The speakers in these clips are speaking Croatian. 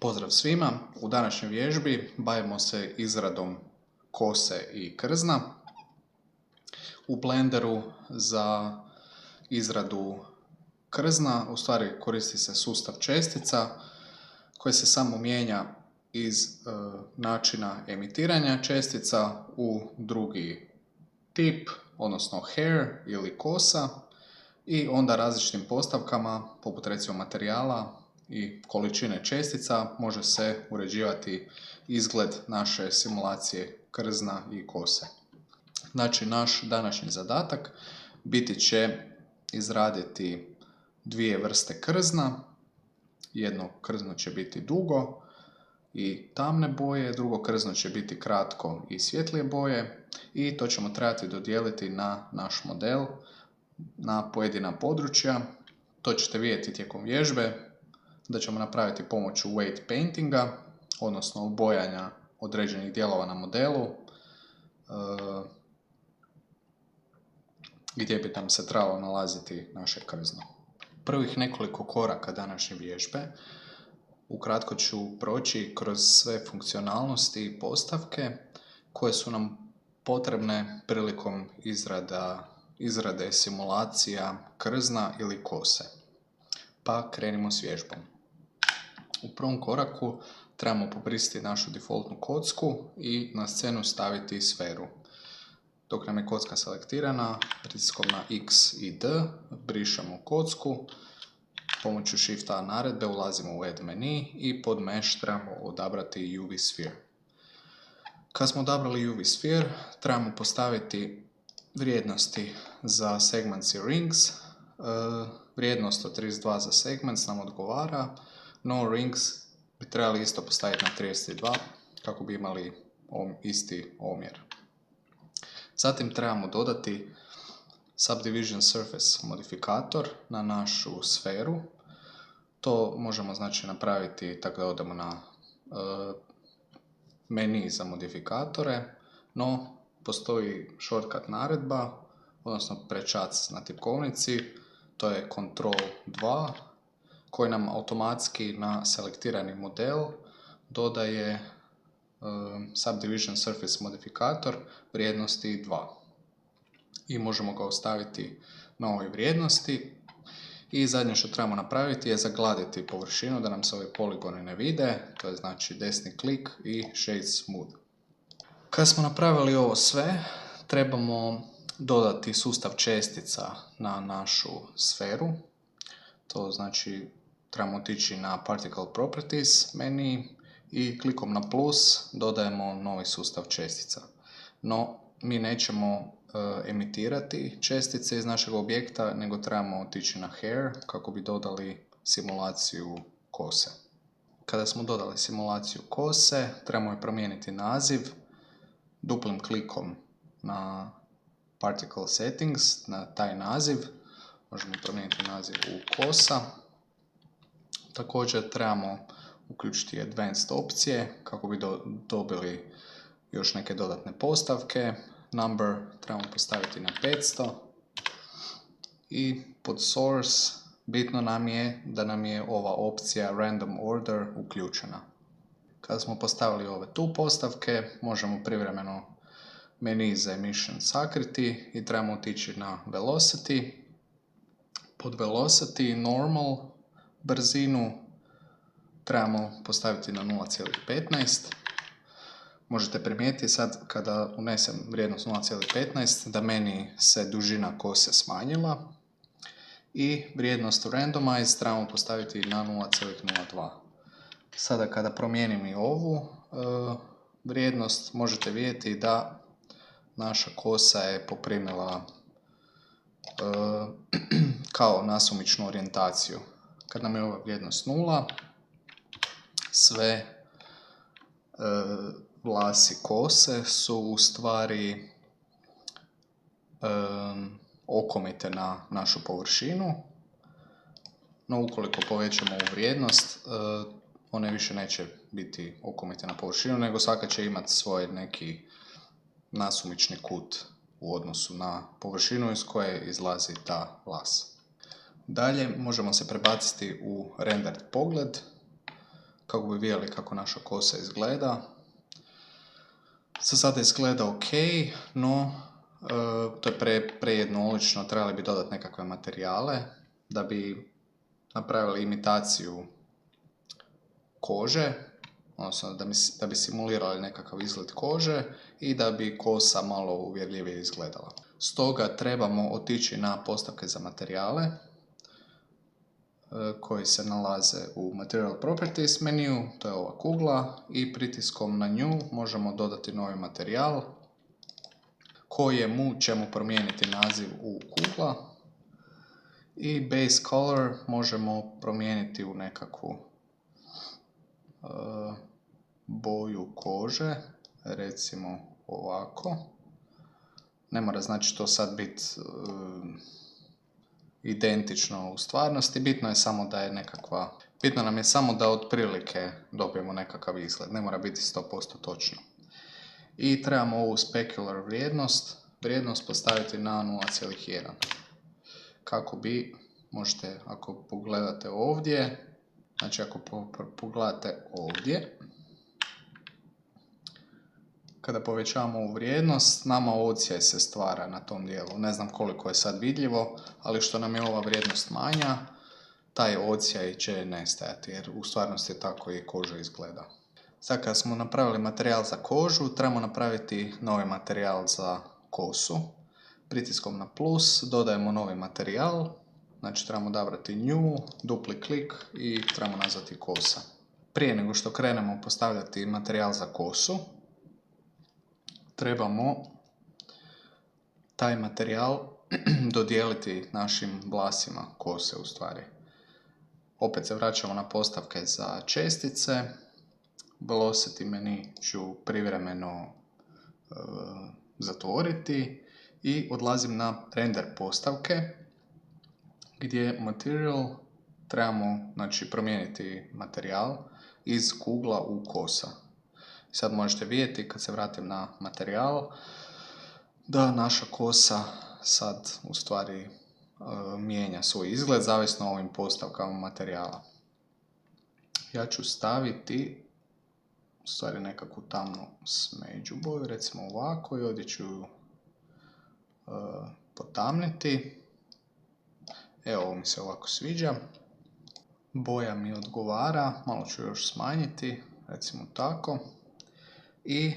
Pozdrav svima! U današnjoj vježbi bavimo se izradom kose i krzna. U Blenderu za izradu krzna u stvari koristi se sustav čestica koji se samo mijenja iz načina emitiranja čestica u drugi tip, odnosno hair ili kosa, i onda različitim postavkama, poput recimo materijala i količine čestica, može se uređivati izgled naše simulacije krzna i kose. Znači, naš današnji zadatak biti će izraditi dvije vrste krzna. Jedno krzno će biti dugo i tamne boje, drugo krzno će biti kratko i svjetlije boje, i to ćemo trebati dodijeliti na naš model na pojedina područja. To ćete vidjeti tijekom vježbe, da ćemo napraviti pomoću weight paintinga, odnosno bojanja određenih dijelova na modelu, gdje bi nam se trebalo nalaziti naše krzno. Prvih nekoliko koraka današnje vježbe ukratko ću proći kroz sve funkcionalnosti i postavke koje su nam potrebne prilikom izrade simulacija krzna ili kose. Pa krenimo s vježbom. U prvom koraku trebamo pobrisati našu defaultnu kocku i na scenu staviti sferu. Dok nam je kocka selektirana, pritiskom na X i D brišemo kocku, pomoću Shift-A naredbe ulazimo u Add menu i pod Mesh trebamo odabrati UV Sphere. Kad smo odabrali UV Sphere, trebamo postaviti vrijednosti za segments i rings. Vrijednost od 32 za segments nam odgovara, no rings bi trebali isto postaviti na 32 kako bi imali isti omjer. Zatim trebamo dodati Subdivision Surface modifikator na našu sferu. To možemo znači napraviti tako da odemo na menu za modifikatore, no postoji shortcut naredba, odnosno prečac na tipkovnici, to je Ctrl 2, koji nam automatski na selektirani model dodaje Subdivision Surface modifikator vrijednosti 2. I možemo ga ostaviti na ovoj vrijednosti. I zadnje što trebamo napraviti je zagladiti površinu da nam se ovi poligoni ne vide, to je znači desni klik i Shade Smooth. Kad smo napravili ovo sve, trebamo dodati sustav čestica na našu sferu. To znači trebamo otići na Particle Properties menu i klikom na plus dodajemo novi sustav čestica. No, mi nećemo emitirati čestice iz našeg objekta, nego trebamo otići na Hair kako bi dodali simulaciju kose. Kada smo dodali simulaciju kose, trebamo je promijeniti naziv duplim klikom na Particle Settings, na taj naziv. Možemo promijeniti naziv u kosa. Također trebamo uključiti Advanced opcije kako bi dobili još neke dodatne postavke. Number trebamo postaviti na 500 i pod Source bitno nam je da nam je ova opcija Random Order uključena. Kada smo postavili ove tu postavke, možemo privremeno menu za Emission sakriti i trebamo otići na Velocity. Pod Velocity Normal brzinu trebamo postaviti na 0,15. Možete primijetiti sad kada unesem vrijednost 0,15 da meni se dužina kose smanjila, i vrijednost Randomize trebamo postaviti na 0,02. Sada kada promijenim i ovu vrijednost, možete vidjeti da naša kosa je poprimila kao nasumičnu orijentaciju. Kad nam je ova vrijednost 0, sve vlasi kose su u stvari okomite na našu površinu, no ukoliko povećamo ovu vrijednost, one više neće biti okomite na površinu, nego svaka će imati svoj neki nasumični kut u odnosu na površinu iz koje izlazi ta vlas. Dalje možemo se prebaciti u rendered pogled. kako bi vidjeli kako naša kosa izgleda. Za sada izgleda ok, no to je prejednolično, trebali bi dodati nekakve materijale da bi napravili imitaciju kože, odnosno da bi simulirali nekakav izgled kože i da bi kosa malo uvjerljivije izgledala. Stoga trebamo otići na postavke za materijale koji se nalaze u Material Properties meniju, to je ova kugla, i pritiskom na nju možemo dodati novi materijal kojemu ćemo promijeniti naziv u kugla i base color možemo promijeniti u nekakvu boju kože, recimo ovako. Ne mora znači to sad biti identično u stvarnosti, bitno je samo da je bitno nam je samo da otprilike dobijemo nekakav izgled, ne mora biti 100% točno. I trebamo ovu specular vrijednost postaviti na 0,1. Kako bi, možete, ako pogledate ovdje, znači ako pogledate ovdje, kada povećavamo ovu vrijednost, nama odsjaj se stvara na tom dijelu. Ne znam koliko je sad vidljivo, ali što nam je ova vrijednost manja, taj odsjaj će nestajati, jer u stvarnosti tako i koža izgleda. Sad kad smo napravili materijal za kožu, trebamo napraviti novi materijal za kosu. Pritiskom na plus dodajemo novi materijal, znači trebamo odabrati new, dupli klik i trebamo nazvati kosa. Prije nego što krenemo postavljati materijal za kosu, trebamo taj materijal dodijeliti našim vlasima kose u stvari. Opet se vraćamo na postavke za čestice. Velocity meni ću privremeno zatvoriti i odlazim na render postavke gdje material trebamo promijeniti materijal iz kugla u kosa. Sad možete vidjeti kad se vratim na materijal da naša kosa sad u stvari mijenja svoj izgled zavisno o ovim postavkama materijala. Ja ću staviti u stvari nekakvu tamnu smeđu boju, recimo ovako, i ovdje ću potamniti. Evo, ovo mi se ovako sviđa. Boja mi odgovara, malo ću još smanjiti, recimo tako. I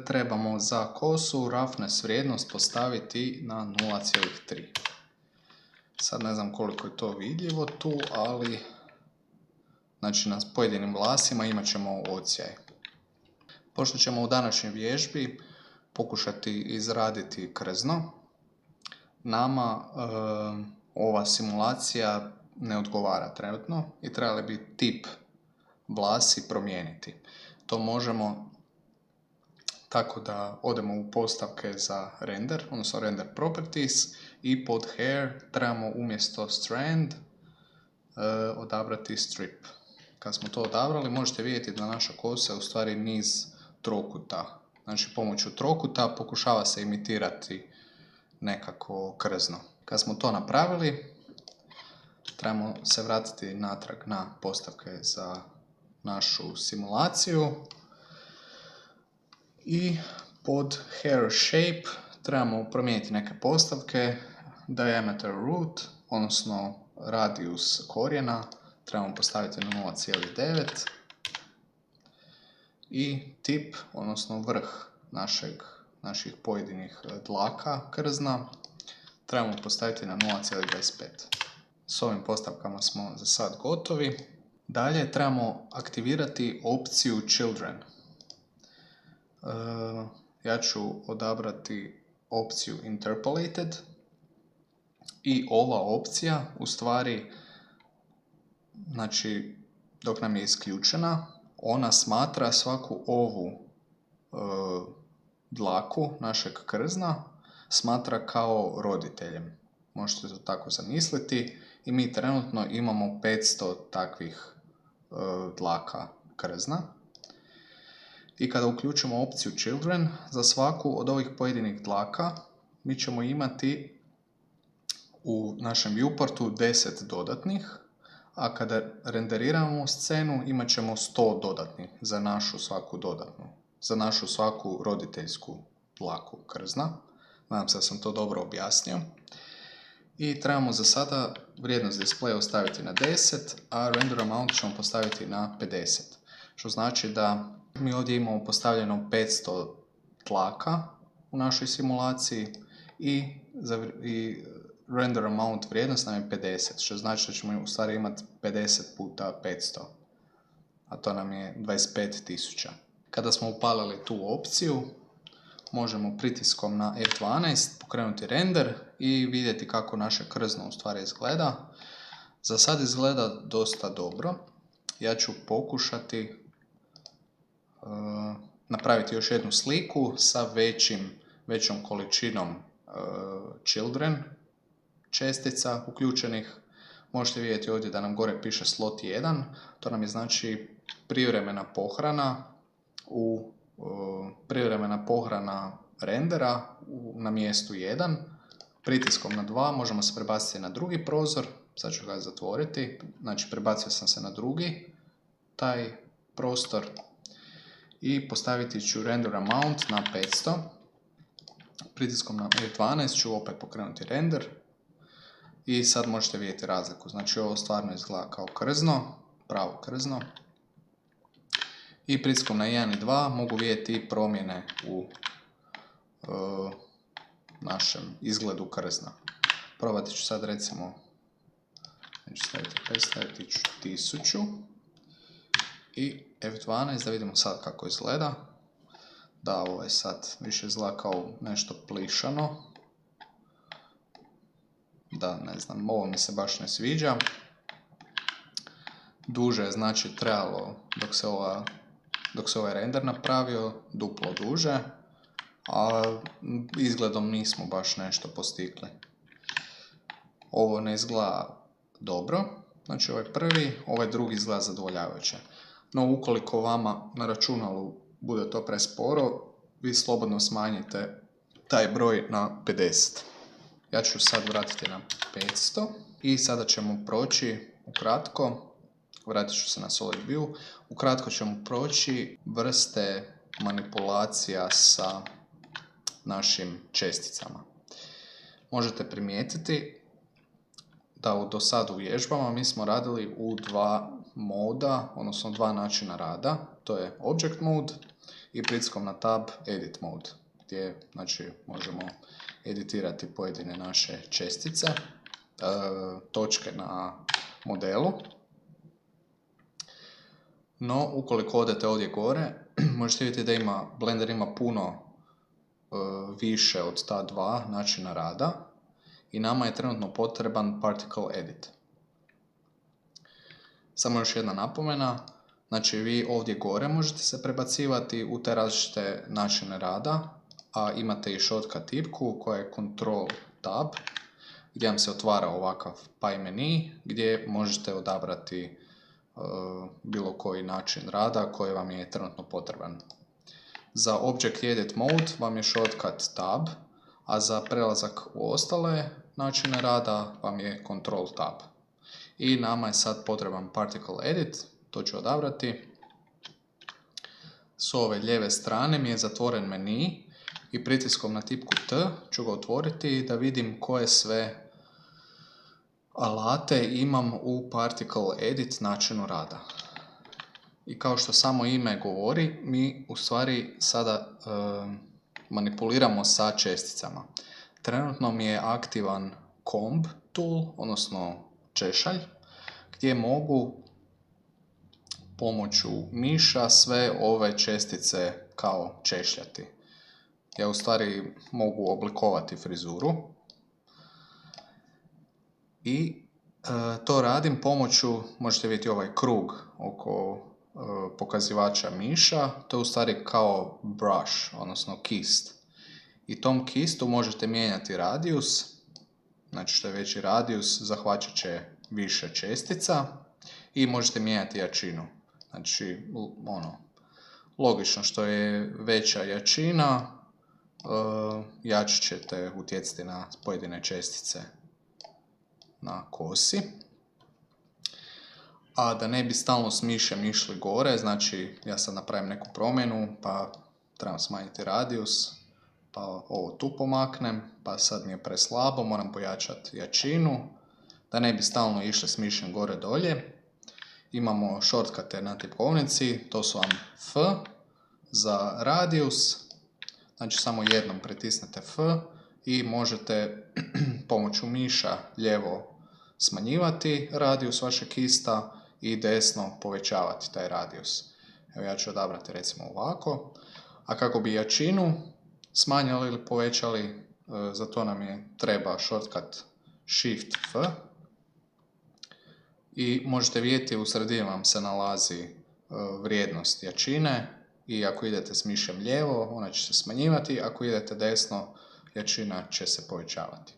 trebamo za kosu roughness vrijednost postaviti na 0,3. Sad ne znam koliko je to vidljivo tu, ali znači na pojedinim vlasima imat ćemo odsjaj. Pošto ćemo u današnjoj vježbi pokušati izraditi krzno, nama ova simulacija ne odgovara trenutno i trebali bi tip vlasi promijeniti. To možemo tako da odemo u postavke za render, odnosno render properties, i pod hair trebamo umjesto strand odabrati strip. Kad smo to odabrali, možete vidjeti da naša kosa je u stvari niz trokuta. Znači pomoću trokuta pokušava se imitirati nekako krzno. Kad smo to napravili, trebamo se vratiti natrag na postavke za našu simulaciju i pod hair shape trebamo promijeniti neke postavke. Diameter root, odnosno radius korijena, trebamo postaviti na 0,9 i tip, odnosno vrh naših pojedinih dlaka krzna, trebamo postaviti na 0,25. S ovim postavkama smo za sad gotovi. Dalje trebamo aktivirati opciju Children. Ja ću odabrati opciju Interpolated i ova opcija u stvari, znači dok nam je isključena, ona smatra svaku ovu dlaku našeg krzna smatra kao roditeljem. Možete to tako zamisliti i mi trenutno imamo 500 takvih dlaka krzna. I kada uključimo opciju Children, za svaku od ovih pojedinih dlaka mi ćemo imati u našem viewportu 10 dodatnih, a kada renderiramo scenu imat ćemo 100 dodatnih za našu svaku dodatnu, za našu svaku roditeljsku dlaku krzna. Nadam se da sam to dobro objasnio. I trebamo za sada vrijednost displaya ostaviti na 10, a render amount ćemo postaviti na 50. Što znači da mi ovdje imamo postavljeno 500 tlaka u našoj simulaciji i render amount vrijednost nam je 50, što znači da ćemo u stvari imati 50 puta 500, a to nam je 25.000. Kada smo upalili tu opciju, možemo pritiskom na F12 pokrenuti render i vidjeti kako naše krzno u stvari izgleda. Za sad izgleda dosta dobro. Ja ću pokušati napraviti još jednu sliku sa većom količinom children čestica uključenih. Možete vidjeti ovdje da nam gore piše slot 1, to nam je znači privremena pohrana rendera na mjestu 1. Pritiskom na 2 možemo se prebaciti na drugi prozor, sad ću ga zatvoriti, znači prebacio sam se na drugi taj prostor i postaviti ću render amount na 500. Pritiskom na F12 ću opet pokrenuti render i sad možete vidjeti razliku. Znači ovo stvarno izgleda kao krzno, pravo krzno. I pritiskom na 1 i 2 mogu vidjeti promjene u našem izgledu krzna. Probati ću sad recimo, neću staviti ću 1000 i F12 da vidimo sad kako izgleda. Da, ovo je sad više izgleda kao nešto plišano. Da, ne znam, ovo mi se baš ne sviđa. Duže je znači trebalo dok se ovaj render napravio, duplo duže, a izgledom nismo baš nešto postigli. Ovo ne izgleda dobro, znači ovaj prvi, ovaj drugi izgleda zadovoljavajuće. No ukoliko vama na računalu bude to presporo, vi slobodno smanjite taj broj na 50. Ja ću sad vratiti na 500 i sada ćemo proći ukratko. Vratit ću se na Solid View. Ukratko ćemo proći vrste manipulacija sa našim česticama. Možete primijetiti da do sad u vježbama mi smo radili u dva moda, odnosno dva načina rada. To je Object Mode i pritiskom na Tab Edit Mode, gdje znači, možemo editirati pojedine naše čestice, točke na modelu. No, ukoliko odete ovdje gore, možete vidjeti da Blender ima puno više od ta dva načina rada i nama je trenutno potreban Particle Edit. Samo još jedna napomena, znači vi ovdje gore možete se prebacivati u te različite načine rada, a imate i shortcut tipku koja je Ctrl Tab, gdje vam se otvara ovakav pie menu gdje možete odabrati bilo koji način rada koji vam je trenutno potreban. Za Object Edit Mode vam je shortcut Tab, a za prelazak u ostale načine rada vam je Ctrl Tab. I nama je sad potreban Particle Edit, to ću odabrati. S ove lijeve strane mi je zatvoren meni i pritiskom na tipku T ću ga otvoriti da vidim koje sve alate imam u Particle Edit načinu rada. I kao što samo ime govori, mi u stvari sada manipuliramo sa česticama. Trenutno mi je aktivan Comb tool, odnosno češalj, gdje mogu pomoću miša sve ove čestice kao češljati. Ja u stvari mogu oblikovati frizuru i to radim pomoću, možete vidjeti ovaj krug oko pokazivača miša, to je u stvari kao brush, odnosno kist. I tom kistu možete mijenjati radijus, znači što je veći radijus zahvaćat će više čestica i možete mijenjati jačinu. Znači, logično što je veća jačina, jače ćete utjecati na pojedine čestice na kosi. a da ne bi stalno s mišem išli gore, znači ja sad napravim neku promjenu, pa trebam smanjiti radijus, pa ovo tu pomaknem, pa sad mi je preslabo, moram pojačati jačinu, da ne bi stalno išli s mišem gore dolje. Imamo shortcute na tipkovnici, to su vam F za radijus, znači samo jednom pritisnete F i možete pomoću miša lijevo smanjivati radijus vašeg kista i desno povećavati taj radijus. Evo ja ću odabrati recimo ovako, a kako bi jačinu smanjili ili povećali, za to nam je treba shortcut Shift F. I možete vidjeti u sredini vam se nalazi vrijednost jačine i ako idete s mišem lijevo, ona će se smanjivati, ako idete desno, jačina će se povećavati.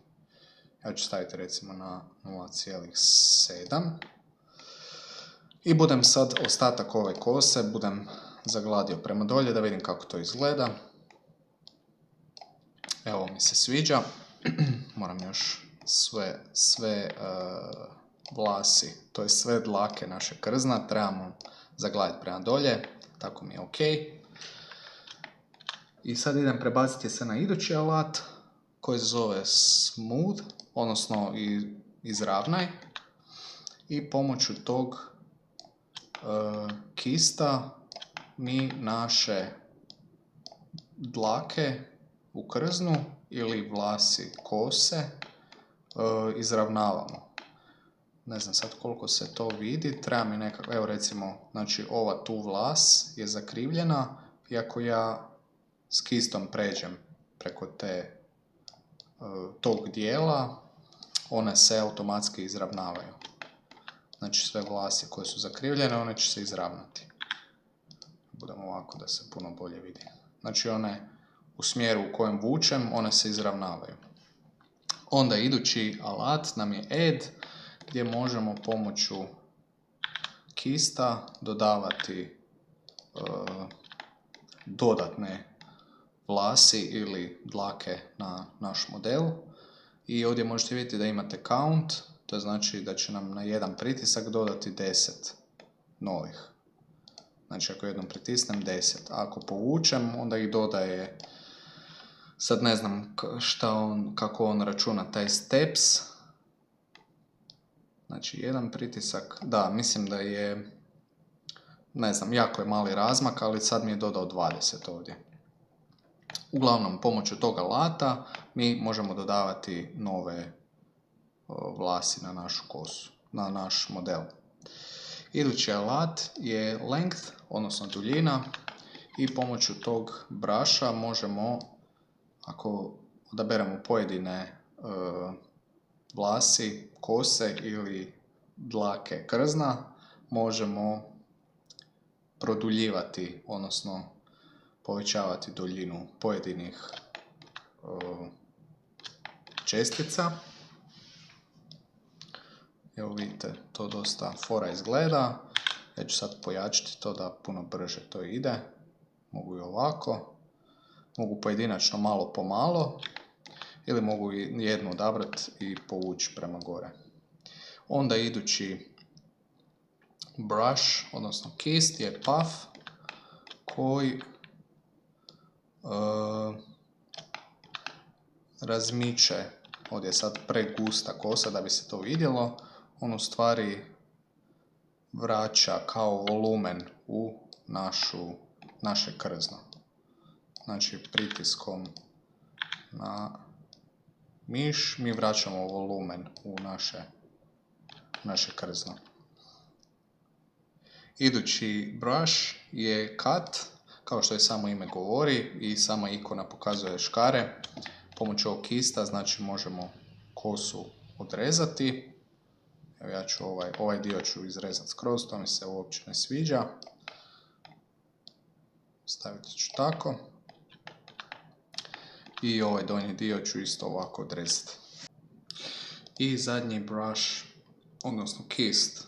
Ja ću staviti recimo na 0,7 i budem sad ostatak ove kose, budem zagladio prema dolje da vidim kako to izgleda. Evo mi se sviđa, moram još sve vlasi, to je sve dlake naše krzna, trebamo zagladiti prema dolje, tako mi je ok. I sad idem prebaciti se na idući alat koji se zove Smooth, odnosno izravnaj. I pomoću tog kista mi naše dlake u krznu ili vlasi kose izravnavamo. Ne znam sad koliko se to vidi, treba mi nekako, evo recimo, znači ova tu vlas je zakrivljena i ako ja s kistom pređem preko tog dijela, one se automatski izravnavaju. Znači sve vlasi koje su zakrivljene, one će se izravnati. Budemo ovako da se puno bolje vidi. Znači one u smjeru u kojem vučem, one se izravnavaju. Onda idući alat nam je Add, gdje možemo pomoću kista dodavati dodatne vlasi ili dlake na naš model. I ovdje možete vidjeti da imate count, to znači da će nam na jedan pritisak dodati 10 novih. Znači ako jednom pritisnem 10, a ako povučem onda ih dodaje, sad ne znam kako on računa taj steps. Znači jedan pritisak, da, mislim da je, ne znam, jako je mali razmak, ali sad mi je dodao 20 ovdje. Uglavnom, pomoću tog alata mi možemo dodavati nove vlasi na našu kosu, na naš model. Idući alat je Length, odnosno duljina, i pomoću tog brusha možemo, ako odaberemo pojedine vlasi, kose ili dlake krzna, možemo produljivati, odnosno povećavati duljinu pojedinih čestica. Evo vidite, to dosta fora izgleda. Ja ću sad pojačati to da puno brže to ide. Mogu i ovako. Mogu pojedinačno malo po malo. Ili mogu jednu odabrati i povući prema gore. Onda idući brush, odnosno kist, je Puff, koji razmiče, ovdje je sad pregusta kosa da bi se to vidjelo, on u stvari vraća kao volumen u naše krzno. Znači pritiskom na miš mi vraćamo volumen u naše krzno. Idući brush je Cut, kao što je samo ime govori i sama ikona pokazuje škare. Pomoću ovog kista znači možemo kosu odrezati. Evo ja ću ovaj dio ću izrezati skroz, to mi se uopće ne sviđa. Staviti ću tako. I ovaj donji dio ću isto ovako odrezati. I zadnji brush, odnosno kist,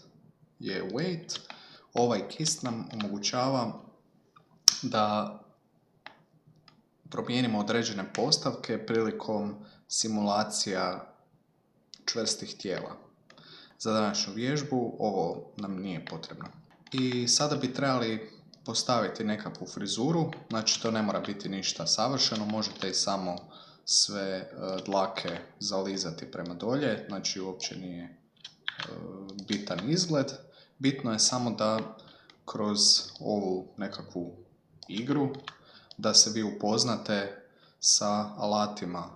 je Weight. Ovaj kist nam omogućava da promijenimo određene postavke prilikom simulacija čvrstih tijela. za današnju vježbu ovo nam nije potrebno. I sada bi trebali postaviti nekakvu frizuru, znači to ne mora biti ništa savršeno, možete i samo sve dlake zalizati prema dolje, znači uopće nije bitan izgled. Bitno je samo da kroz ovu nekakvu igru da se vi upoznate sa alatima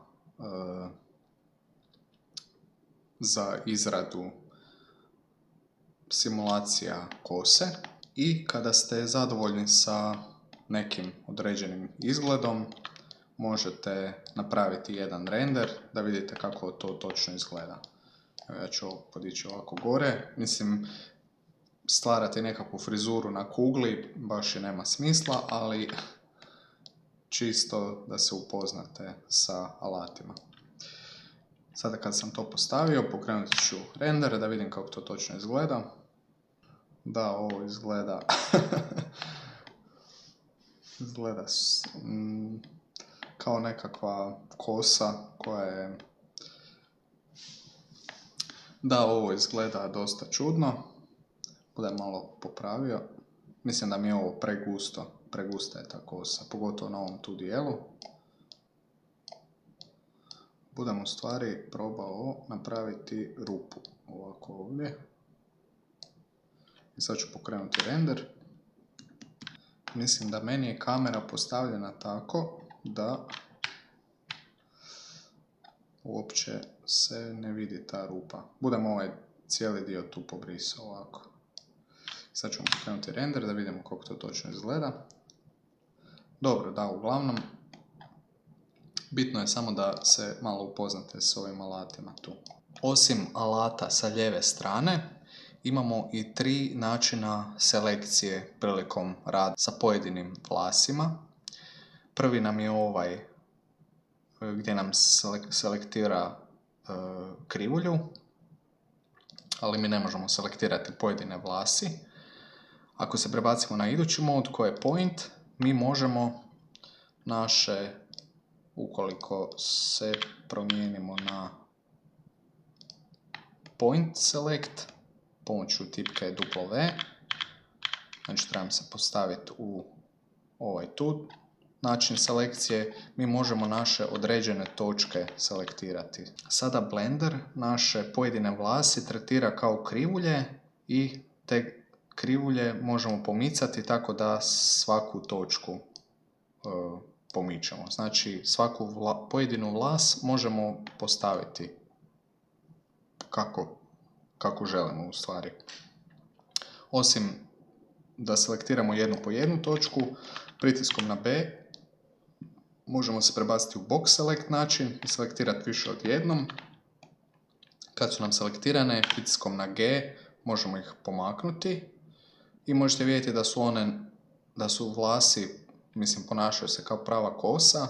za izradu simulacija kose i kada ste zadovoljni sa nekim određenim izgledom možete napraviti jedan render da vidite kako to točno izgleda. Evo, ja ću ovo podići ovako gore. Mislim, stvarati nekakvu frizuru na kugli baš i nema smisla, ali čisto da se upoznate sa alatima. Sada kad sam to postavio, pokrenut ću render da vidim kako to točno izgleda. Da, ovo izgleda izgleda kao nekakva kosa koja je... Da, ovo izgleda dosta čudno. Budem malo popravio. Mislim da mi je ovo pregusta je ta kosa, pogotovo na ovom tu dijelu. Budem u stvari probao napraviti rupu ovako ovdje. I sad ću pokrenuti render. Mislim da meni je kamera postavljena tako da uopće se ne vidi ta rupa. Budem ovaj cijeli dio tu pobrisao ovako. Sad ćemo pokrenuti render da vidimo kako to točno izgleda. Dobro, da, uglavnom bitno je samo da se malo upoznate s ovim alatima tu. Osim alata sa lijeve strane, imamo i 3 načina selekcije prilikom rada sa pojedinim vlasima. Prvi nam je ovaj gdje nam selektira krivulju, ali mi ne možemo selektirati pojedine vlasi. Ako se prebacimo na idući mod koji je point, mi možemo naše, ukoliko se promijenimo na point select pomoću tipke W, znači trebam se postaviti u ovaj tu način selekcije, mi možemo naše određene točke selektirati. Sada Blender naše pojedine vlasi tretira kao krivulje i te krivulje možemo pomicati tako da svaku točku pomičemo. Znači svaku pojedinu vlas možemo postaviti kako želimo u stvari. Osim da selektiramo jednu po jednu točku, pritiskom na B možemo se prebaciti u box select način i selektirati više od jednom. Kad su nam selektirane, pritiskom na G možemo ih pomaknuti i možete vidjeti da su vlasi, mislim, ponašaju se kao prava kosa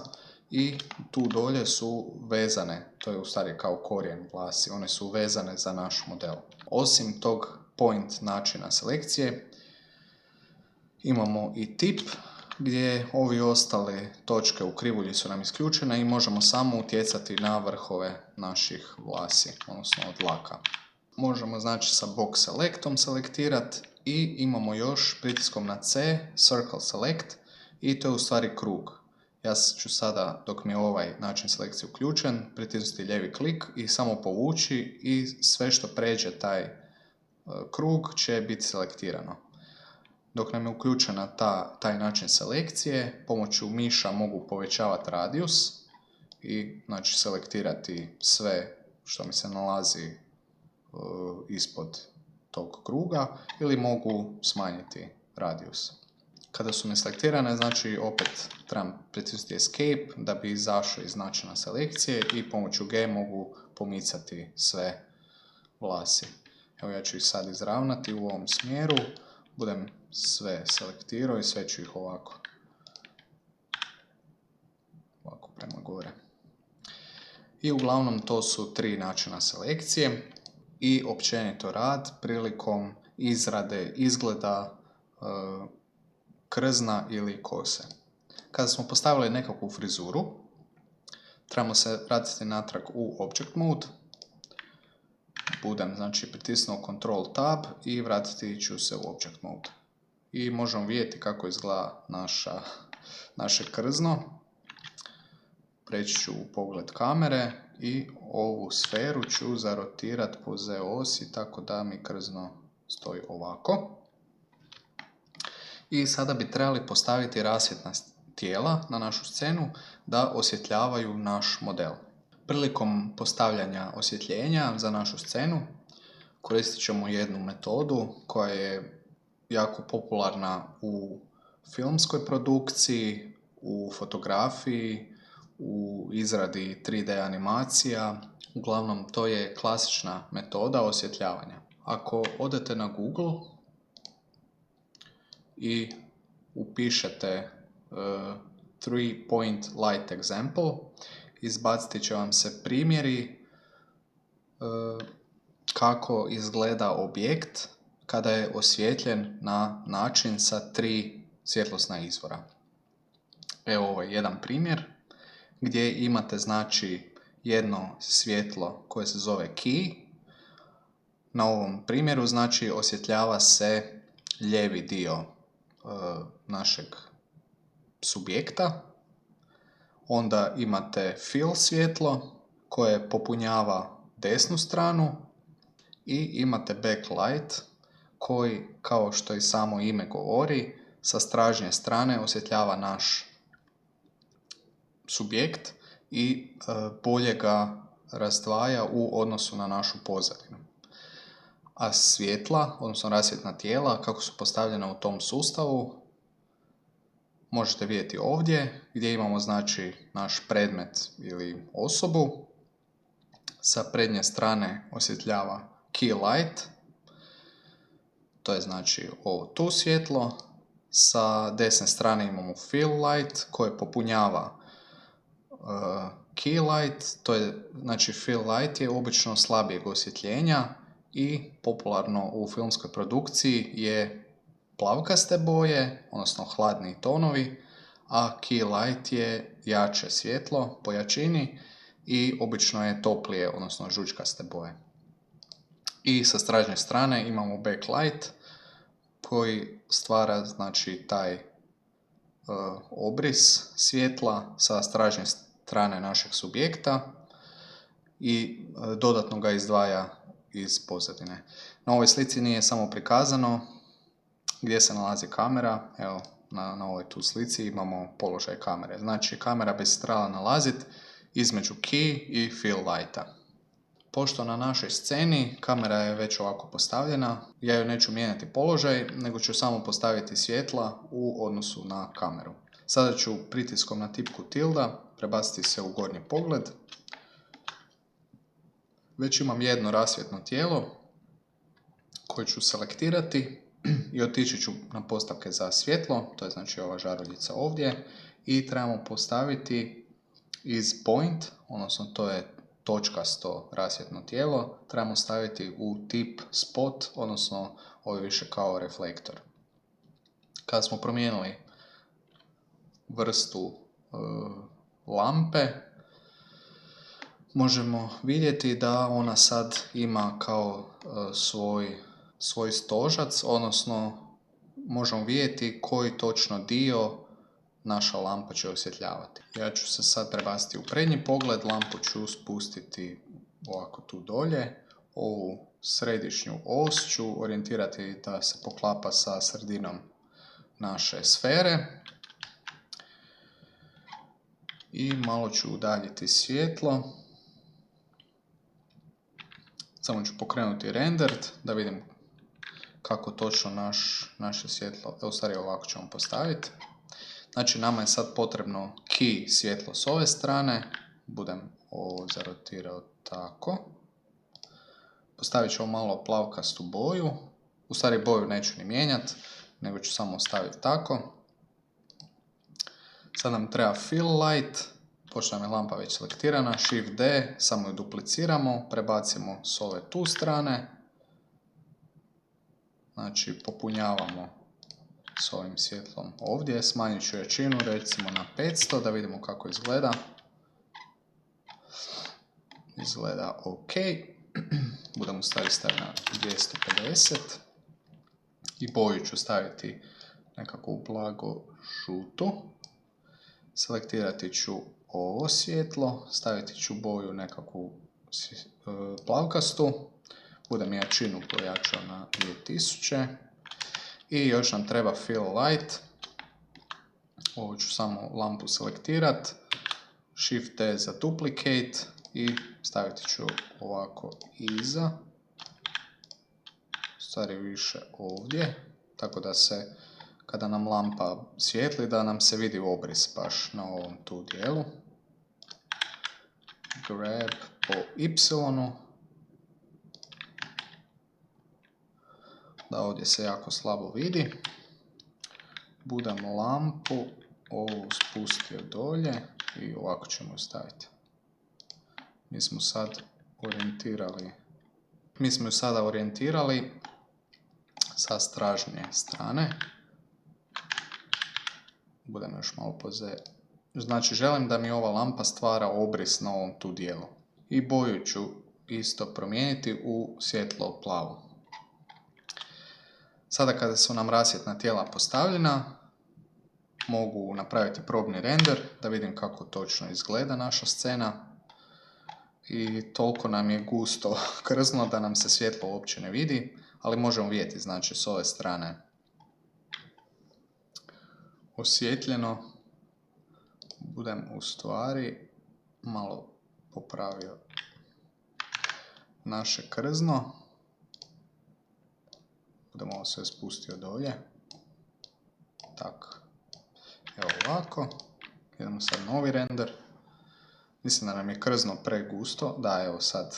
i tu dolje su vezane, to je u stvari kao korijen vlasi, one su vezane za naš model. Osim tog point načina selekcije, imamo i tip gdje ovi ostale točke u krivulji su nam isključene i možemo samo utjecati na vrhove naših vlasi, odnosno od dlaka. Možemo znači sa box selectom selektirati i imamo još pritiskom na C, circle select, i to je u stvari krug. Ja ću sada, dok mi je ovaj način selekcije uključen, pritisnuti lijevi klik i samo povući i sve što pređe taj krug će biti selektirano. Dok nam je uključena taj način selekcije, pomoću miša mogu povećavati radijus i znači selektirati sve što mi se nalazi ispod tog kruga ili mogu smanjiti radijus. Kada su mi selektirane, znači opet trebam pritisnuti Escape da bi izašao iz načina selekcije i pomoću G mogu pomicati sve vlasi. Evo ja ću ih sad izravnati u ovom smjeru, budem sve selektirao i sve ću ih ovako prema gore. I uglavnom to su 3 načina selekcije i općenito rad prilikom izrade izgleda krzna ili kose. Kada smo postavili nekakvu frizuru, trebamo se vratiti natrag u Object Mode. budem znači pritisnuo Ctrl Tab i vratiti ću se u Object Mode. I možemo vidjeti kako izgleda naše krzno. Preći ću u pogled kamere i ovu sferu ću zarotirati po Z osi tako da mi krzno stoji ovako. I sada bi trebali postaviti rasvjetna tijela na našu scenu da osvjetljavaju naš model. Prilikom postavljanja osvjetljenja za našu scenu koristit ćemo jednu metodu koja je jako popularna u filmskoj produkciji, u fotografiji, u izradi 3D animacija. Uglavnom, to je klasična metoda osvjetljavanja. Ako odete na Google i upišete 3-point light example, izbaciti će vam se primjeri kako izgleda objekt kada je osvijetljen na način sa 3 svjetlosna izvora. Evo ovo je jedan primjer gdje imate znači jedno svjetlo koje se zove key. Na ovom primjeru znači osvjetljava se lijevi dio našeg subjekta. Onda imate fill svjetlo koje popunjava desnu stranu i imate backlight koji, kao što i samo ime govori, sa stražnje strane osvjetljava naš subjekt i bolje ga razdvaja u odnosu na našu pozadinu. A svjetla, odnosno rasvjetna tijela, kako su postavljena u tom sustavu, možete vidjeti ovdje gdje imamo znači naš predmet ili osobu. Sa prednje strane osvjetljava key light, to je znači ovo tu svjetlo. Sa desne strane imamo fill light koje popunjava key light, to je znači fill light je obično slabijeg osvjetljenja i popularno u filmskoj produkciji je plavkaste boje, odnosno hladni tonovi, a key light je jače svjetlo po jačini i obično je toplije, odnosno žučkaste boje. I sa stražnje strane imamo backlight koji stvara znači taj obris svjetla sa stražnje strane našeg subjekta i dodatno ga izdvaja iz pozadine. Na ovoj slici nije samo prikazano gdje se nalazi kamera. Evo, na ovoj tu slici imamo položaj kamere. Znači, kamera bi se trebala nalaziti između key i fill lighta. Pošto na našoj sceni kamera je već ovako postavljena, ja joj neću mijenjati položaj, nego ću samo postaviti svjetla u odnosu na kameru. Sada ću pritiskom na tipku tilda prebaciti se u gornji pogled. Već imam jedno rasvjetno tijelo koje ću selektirati i otići ću na postavke za svjetlo, to je znači ova žaruljica ovdje, i trebamo postaviti iz point, odnosno to je točkasto rasvjetno tijelo, trebamo staviti u tip spot, odnosno ovo je više kao reflektor. Kada smo promijenili vrstu lampe, možemo vidjeti da ona sad ima kao svoj stožac, odnosno možemo vidjeti koji točno dio naša lampa će osvjetljavati. Ja ću se sad prebaciti u prednji pogled, lampu ću spustiti ovako tu dolje, ovu središnju os ću orijentirati da se poklapa sa sredinom naše sfere i malo ću udaljiti svjetlo. Samo ću pokrenuti rendered da vidim kako točno naše svjetlo, u stvari ovako ćemo postaviti. Znači nama je sad potrebno key svjetlo s ove strane, budem ovo zarotirao tako. Postavit ću malo plavkastu boju, u stvari boju neću ni mijenjati, nego ću samo ostaviti tako. Sad nam treba fill light, pošto nam je lampa već selektirana, Shift D, samo ju dupliciramo, prebacimo s ove tu strane. Znači popunjavamo s ovim svjetlom ovdje, smanjit ću jačinu recimo na 500 da vidimo kako izgleda. Izgleda ok. budem u stvari staviti na 250 i boju ću staviti nekakvu blago žutu. Selektirati ću ovo svjetlo, staviti ću boju nekakvu plavkastu, budem jačinu pojačao na 2000 i još nam treba fill light. Ovo ću samo lampu selektirati, Shift D za duplicate i staviti ću ovako iza, stvari više ovdje, tako da se kada nam lampa svijetli da nam se vidi obris baš na ovom tu dijelu. Grab po Y, da ovdje se jako slabo vidi. Budem lampu ovu spustio dolje i ovako ćemo ju staviti. Mi smo ju sada orijentirali sa stražnje strane. Budem još malo Znači želim da mi ova lampa stvara obris na ovom tu dijelu. I boju ću isto promijeniti u svjetlo plavu. Sada kada su nam rasvjetna tijela postavljena, mogu napraviti probni render da vidim kako točno izgleda naša scena. I toliko nam je gusto krzno da nam se svjetlo uopće ne vidi, ali možemo vidjeti, znači s ove strane osvjetljeno. Budem u stvari malo popravio naše krzno. Budem ovo sve spustio dolje. Tako. Evo ovako. Idemo sad novi render. Mislim da nam je krzno pregusto. Da, evo sad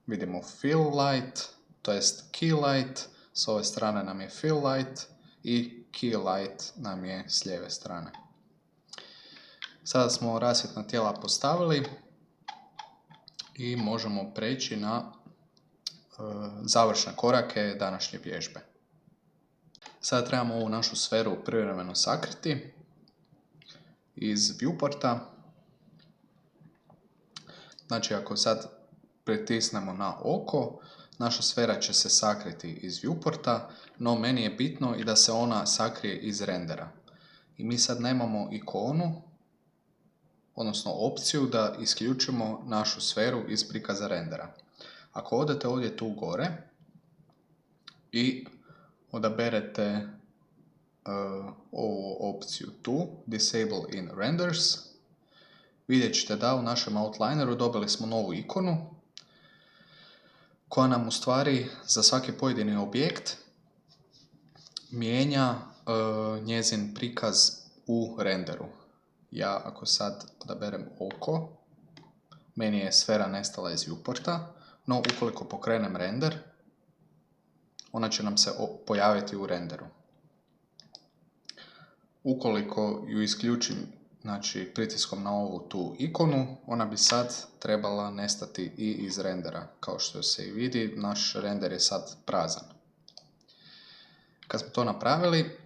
vidimo fill light, to jest key light. S ove strane nam je fill light i key light nam je s lijeve strane. Sada smo rasvjetna tijela postavili i možemo preći na završne korake današnje vježbe. Sada trebamo ovu našu sferu privremeno sakriti iz viewporta. Znači ako sad pritisnemo na oko, naša sfera će se sakriti iz viewporta, no meni je bitno i da se ona sakrije iz rendera. I mi sad nemamo ikonu, odnosno opciju da isključimo našu sferu iz prikaza rendera. Ako odete ovdje tu gore i odaberete ovu opciju tu, Disable in Renders, vidjet ćete da u našem outlineru dobili smo novu ikonu koja nam u stvari za svaki pojedini objekt mijenja njezin prikaz u renderu. Ja ako sad odaberem oko, meni je sfera nestala iz viewporta, no ukoliko pokrenem render, ona će nam se pojaviti u renderu. Ukoliko ju isključim, znači pritiskom na ovu tu ikonu, ona bi sad trebala nestati i iz rendera. Kao što se i vidi, naš render je sad prazan. Kad smo to napravili,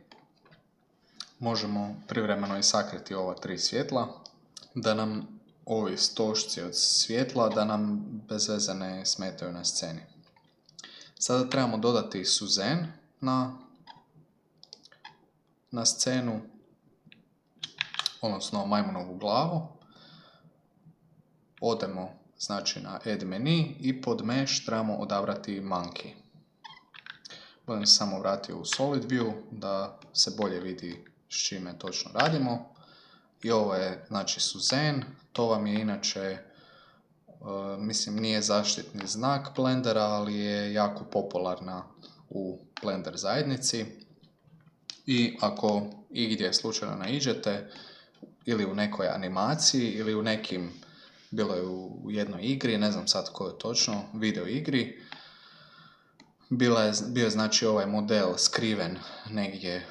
možemo privremeno i sakriti ova tri svjetla, da nam ovi stožci od svjetla, da nam bez veze ne smetaju na sceni. Sada trebamo dodati Suzanne na scenu, odnosno majmunovu glavu. Odemo znači na Add menu i pod Mesh trebamo odabrati Monkey. Budem se samo vratio u Solid View da se bolje vidi s čime točno radimo. I ovo je znači Suzanne, to vam je inače, mislim nije zaštitni znak Blendera, ali je jako popularna u Blender zajednici. I ako igdje slučajno naiđete, ili u nekoj animaciji, ili u nekim, bilo je u jednoj igri, ne znam sad koje točno, video igri, bio je znači ovaj model skriven negdje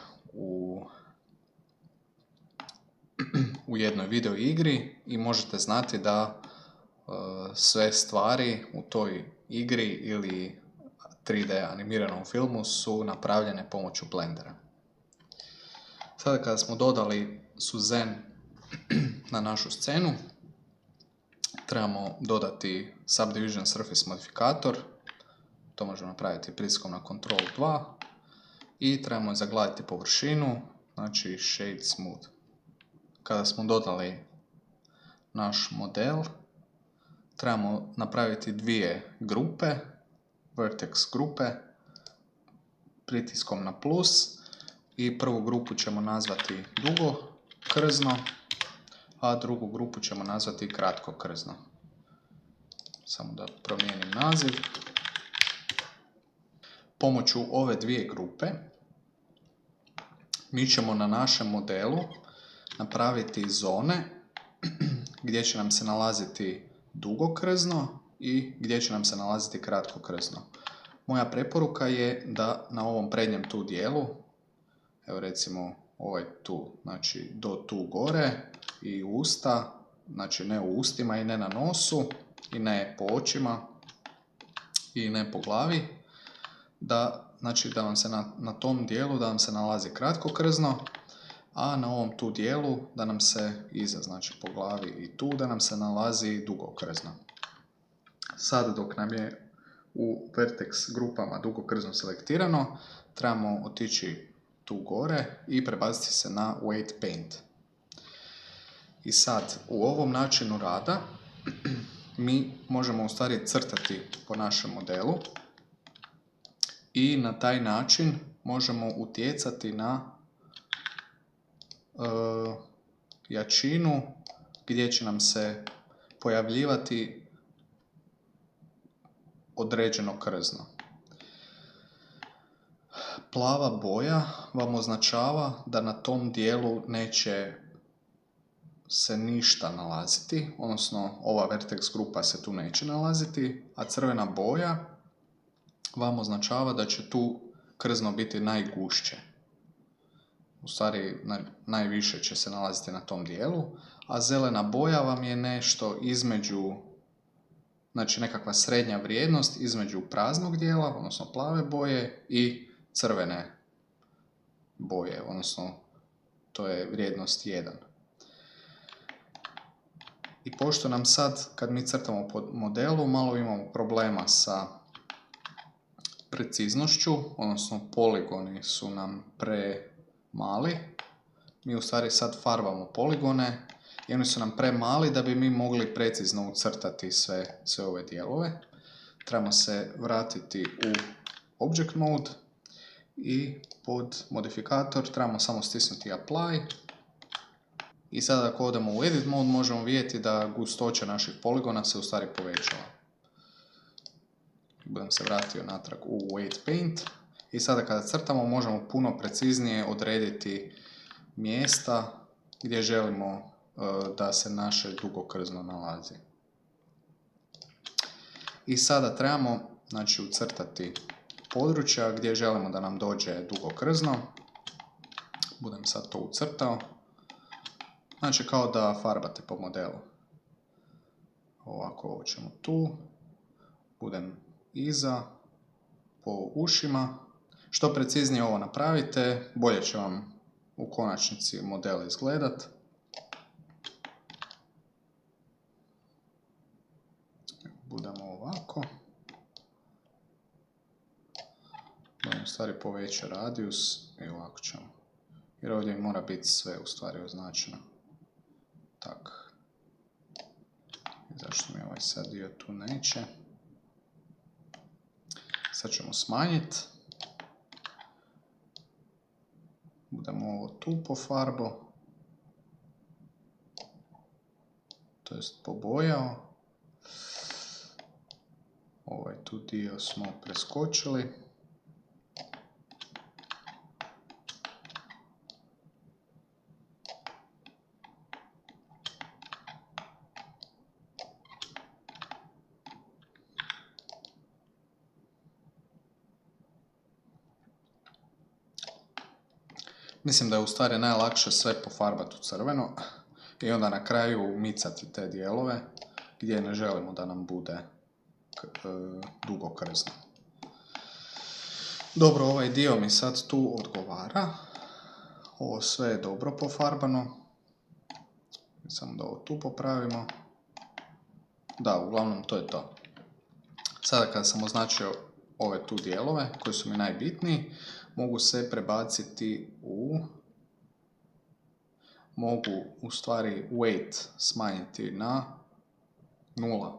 u jednoj video igri i možete znati da sve stvari u toj igri ili 3D animiranom filmu su napravljene pomoću Blendera. Sada kada smo dodali Suzanne na našu scenu, trebamo dodati Subdivision Surface modifikator. To možemo napraviti pritiskom na Ctrl 2. I trebamo zagladiti površinu, znači Shade Smooth. Kada smo dodali naš model, trebamo napraviti dvije grupe, vertex grupe, pritiskom na plus, i prvu grupu ćemo nazvati dugokrzno, a drugu grupu ćemo nazvati kratkokrzno. Samo da promijenim naziv. Pomoću ove dvije grupe mi ćemo na našem modelu napraviti zone gdje će nam se nalaziti dugokrzno i gdje će nam se nalaziti kratkokrzno. Moja preporuka je da na ovom prednjem tu dijelu, evo recimo ovaj tu, znači do tu gore i usta, znači ne u ustima i ne na nosu i ne po očima i ne po glavi, znači da vam se na tom dijelu da nam se nalazi kratkokrzno, a na ovom tu dijelu da nam se iza, znači po glavi i tu, da nam se nalazi dugokrzno. Sad dok nam je u vertex grupama dugokrzno selektirano, trebamo otići tu gore i prebaciti se na Weight Paint. I sad u ovom načinu rada mi možemo u stvari crtati po našem modelu i na taj način možemo utjecati na jačinu gdje će nam se pojavljivati određeno krzno. Plava boja vam označava da na tom dijelu neće se ništa nalaziti, odnosno ova vertex grupa se tu neće nalaziti, a crvena boja vam označava da će tu krzno biti najgušće. U stvari najviše će se nalaziti na tom dijelu, a zelena boja vam je nešto između, znači nekakva srednja vrijednost između praznog dijela, odnosno plave boje, i crvene boje, odnosno to je vrijednost 1. I pošto nam sad, kad mi crtamo po modelu, malo imamo problema sa preciznošću, odnosno poligoni su nam premali, mi u stvari sad farbamo poligone i oni su nam premali da bi mi mogli precizno ucrtati sve ove dijelove. Trebamo se vratiti u Object Mode i pod modifikator trebamo samo stisnuti Apply. I sada ako odemo u Edit Mode možemo vidjeti da gustoća naših poligona se u stvari povećala. Budem se vratio natrag u Weight Paint i sada kada crtamo možemo puno preciznije odrediti mjesta gdje želimo da se naše dugokrzno nalazi. I sada trebamo, znači, ucrtati područja gdje želimo da nam dođe dugokrzno. Budem sad to ucrtao. Znači kao da farbate po modelu. Ovako, ovo ćemo tu. Budem iza, po ušima. Što preciznije ovo napravite, bolje će vam u konačnici model izgledat. Budemo ovako. Budemo u stvari povećati radijus i ovako ćemo. Jer ovdje mora biti sve u stvari označeno. Tak. Zašto mi ovaj sad dio tu neće? Sad ćemo smanjiti. Budemo ovo tu pofarbo. To jest pobojao. Ovaj tu dio smo preskočili. Mislim da je u stvari najlakše sve pofarbati u crveno i onda na kraju micati te dijelove gdje ne želimo da nam bude dugokrzno. Dobro, ovaj dio mi sad tu odgovara. Ovo sve je dobro pofarbano. Samo da ovo tu popravimo. Da, uglavnom to je to. Sada kada sam označio ove tu dijelove koji su mi najbitniji, mogu se prebaciti mogu u stvari weight smanjiti na 0.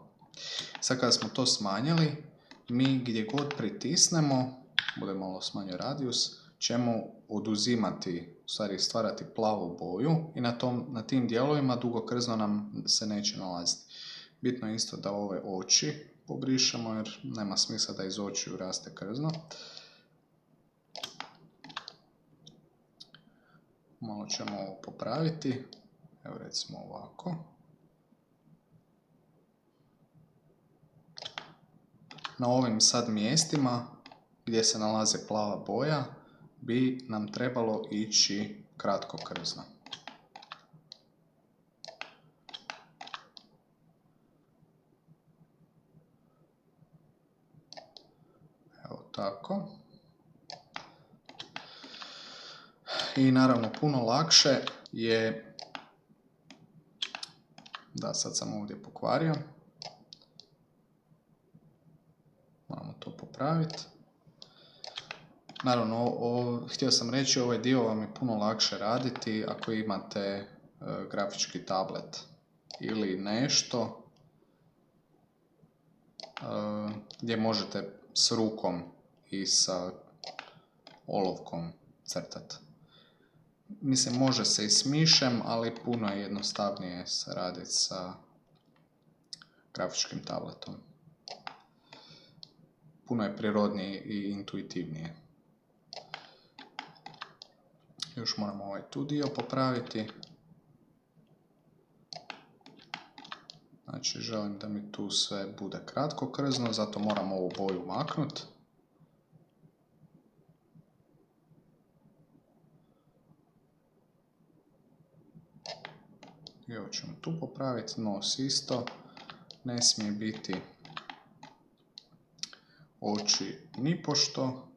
Sad kada smo to smanjili, mi gdje god pritisnemo, bude malo smanjio radijus, ćemo oduzimati, u stvari stvarati plavu boju i na tim dijelovima dugo krzno nam se neće nalaziti. Bitno je isto da ove oči pobrišemo jer nema smisla da iz očiju raste krzno. Malo ćemo ovo popraviti, evo recimo ovako. Na ovim sad mjestima gdje se nalaze plava boja bi nam trebalo ići kratko krzno. Evo tako. I naravno puno lakše je, da sad sam ovdje pokvario, moramo to popraviti. Naravno, htio sam reći, ovaj dio vam je puno lakše raditi ako imate grafički tablet ili nešto gdje možete s rukom i sa olovkom crtati. Mislim, može se i s mišem, ali puno je jednostavnije se raditi sa grafičkim tabletom. Puno je prirodnije i intuitivnije. Još moramo ovaj tu dio popraviti. Znači, želim da mi tu sve bude kratko krzno, zato moram ovu boju maknuti. I ovo ćemo tu popraviti, nos isto, ne smije biti oči nipošto.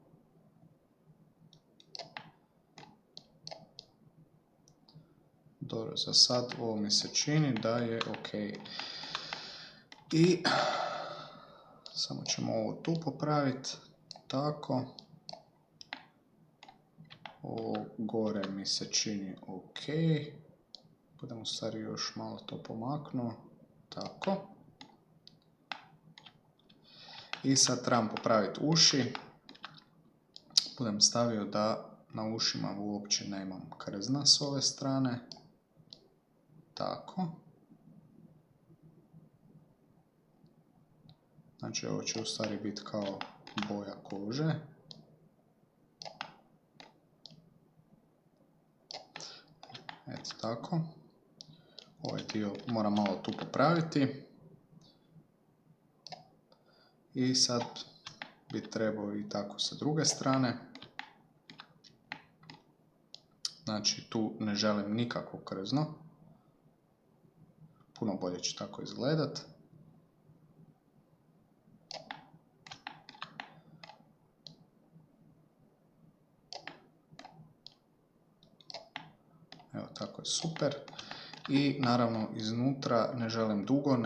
Dobro, za sad ovo mi se čini da je ok. I samo ćemo ovo tu popraviti, tako. Ovo gore mi se čini ok. Budemo stvari još malo to pomaknuo, tako. I sad trebam popraviti uši. Budem stavio da na ušima uopće nemam krzna s ove strane. Tako. Znači ovo će u stvari biti kao boja kože. Eto tako. Ovaj dio moram malo tu popraviti. I sad bi trebao i tako sa druge strane. Znači tu ne želim nikakvo krzno. Puno bolje će tako izgledat. Evo tako je super. I naravno iznutra ne želim dugo,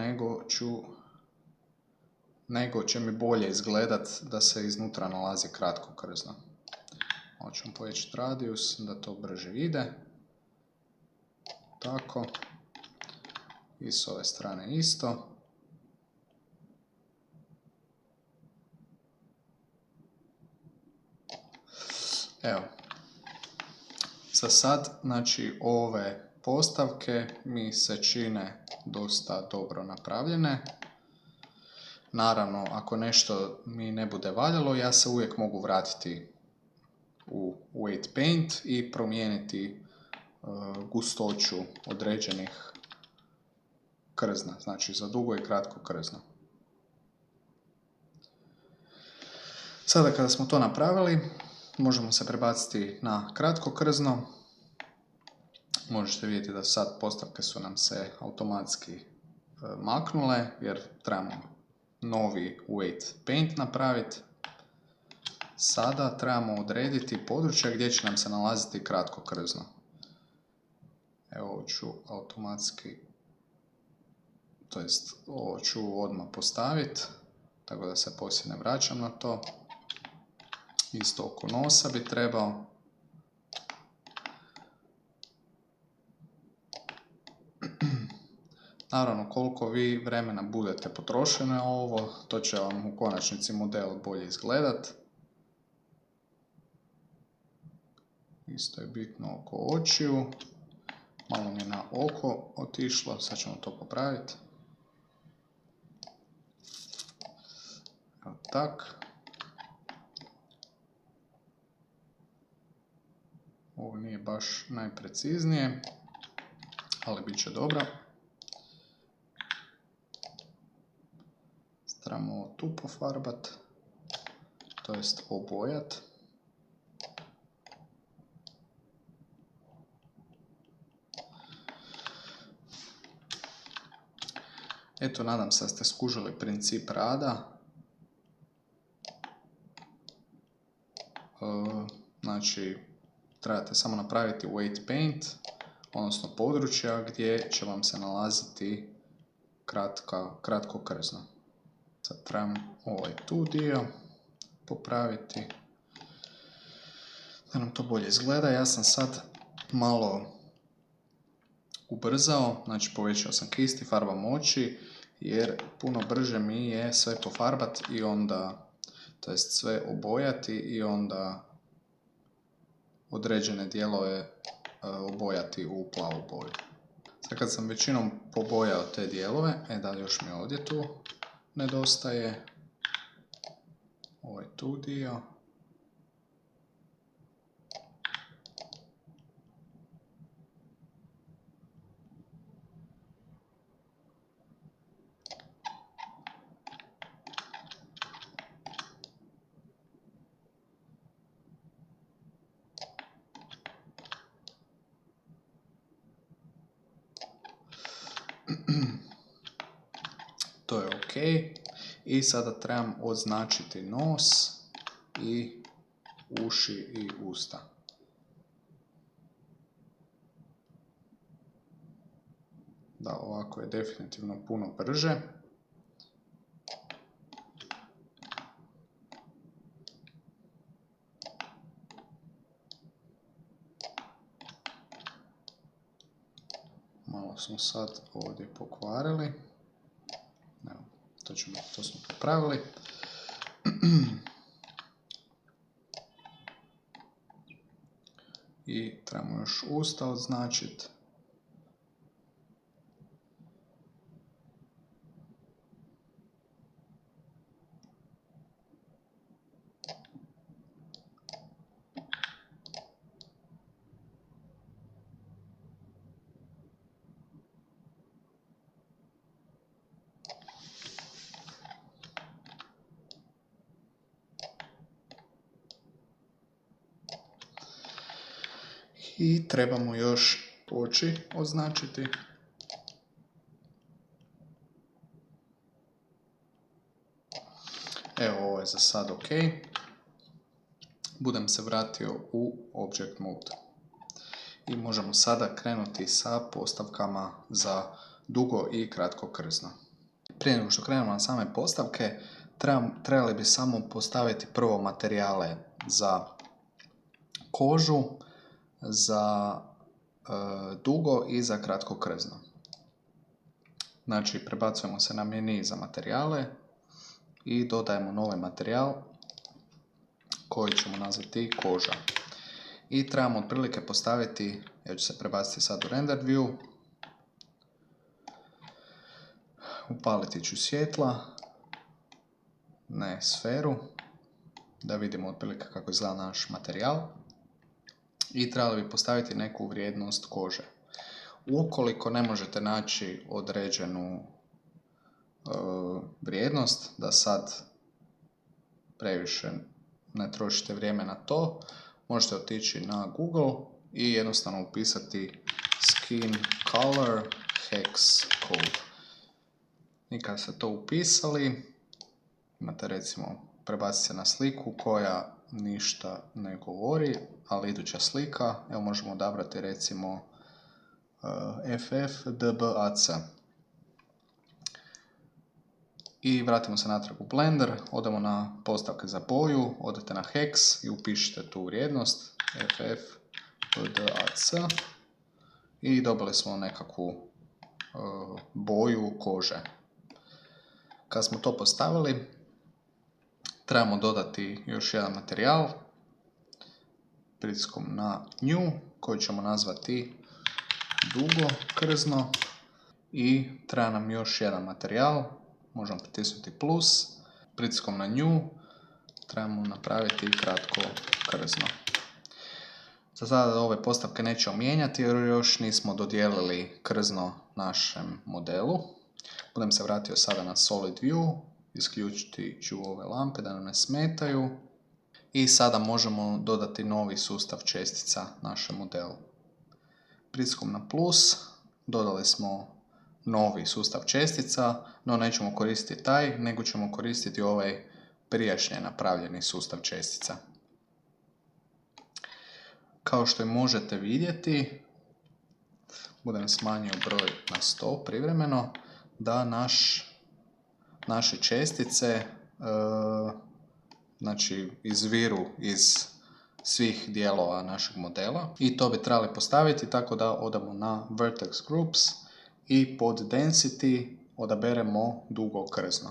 nego će mi bolje izgledat da se iznutra nalazi kratko krzno. Ovo ćemo povećati radijus da to brže ide. Tako. I s ove strane isto. Evo. Za sad, znači ove postavke mi se čine dosta dobro napravljene. Naravno, ako nešto mi ne bude valjalo, ja se uvijek mogu vratiti u Weight Paint i promijeniti gustoću određenih krzna, znači za dugo i kratko krzno. Sada kada smo to napravili, možemo se prebaciti na kratko krzno. Možete vidjeti da sad postavke su nam se automatski maknule, jer trebamo novi Weight Paint napraviti. Sada trebamo odrediti područje gdje će nam se nalaziti kratko krzno. Evo ću automatski to jest ovo ću odmah postaviti, tako da se poslije ne vraćam na to. Isto oko nosa bi trebao. Naravno, koliko vi vremena budete potrošili na ovo, to će vam u konačnici model bolje izgledat. Isto je bitno oko očiju. Malo mi je na oko otišlo, sad ćemo to popraviti. Evo tak. Ovo nije baš najpreciznije, ali bit će dobro. Trebamo ovo tu pofarbat, to jest obojat. Eto, nadam se da ste skužili princip rada. Znači, trebate samo napraviti weight paint, odnosno područja gdje će vam se nalaziti kratko krzno. Sad trebam ovaj tu dio popraviti da nam to bolje izgleda. Ja sam sad malo ubrzao, znači povećao sam kisti, farbam oči, jer puno brže mi je sve pofarbat i onda, to jest sve obojati i onda određene dijelove obojati u plavu boju. Sad kad sam većinom pobojao te dijelove, da još mi ovdje tu nedostaje ovaj tu dio. To je ok. I sada trebam označiti nos i uši i usta. Da, ovako je definitivno puno brže. Malo smo sad ovdje pokvarili. Evo, to smo popravili. I trebamo još usta označiti. I trebamo još oči označiti. Evo, ovo je za sad ok. Budem se vratio u Object Mode. I možemo sada krenuti sa postavkama za dugo i kratko krzno. Prije nego što krenemo na same postavke, trebali bi samo postaviti prvo materijale za kožu, za dugo i za kratko krzno. Znači, prebacujemo se na meni za materijale i dodajemo novi materijal koji ćemo nazvati koža. I trebamo otprilike postaviti, ja ću se prebaciti sad u render view, upaliti ću svjetla, ne sferu, da vidimo otprilike kako izgleda naš materijal. I trebali bi postaviti neku vrijednost kože. Ukoliko ne možete naći određenu vrijednost, da sad previše ne trošite vrijeme na to, možete otići na Google i jednostavno upisati skin color hex code. I kad ste to upisali, imate recimo prebaciti se na sliku koja ništa ne govori, ali iduća slika, evo možemo odabrati recimo FFDBAC. I vratimo se natrag u Blender, odemo na postavke za boju, odete na Hex i upišite tu vrijednost FFDAC i dobili smo nekakvu boju kože. Kad smo to postavili, trebamo dodati još jedan materijal pritiskom na New koji ćemo nazvati dugo krzno i treba nam još jedan materijal, možemo pritisnuti plus, pritiskom na New trebamo napraviti kratko krzno. Za sada ove postavke nećemo mijenjati jer još nismo dodijelili krzno našem modelu. Budem se vratio sada na Solid View, isključiti ću ove lampe da nam ne smetaju i sada možemo dodati novi sustav čestica našem modelu. Pritiskom na plus dodali smo novi sustav čestica, no nećemo koristiti taj, nego ćemo koristiti ovaj prijašnje napravljeni sustav čestica. Kao što možete vidjeti, budem smanjio broj na 100 privremeno, da naše čestice izviru iz svih dijelova našeg modela i to bi trebali postaviti tako da odemo na Vertex Groups i pod Density odaberemo dugo krzno.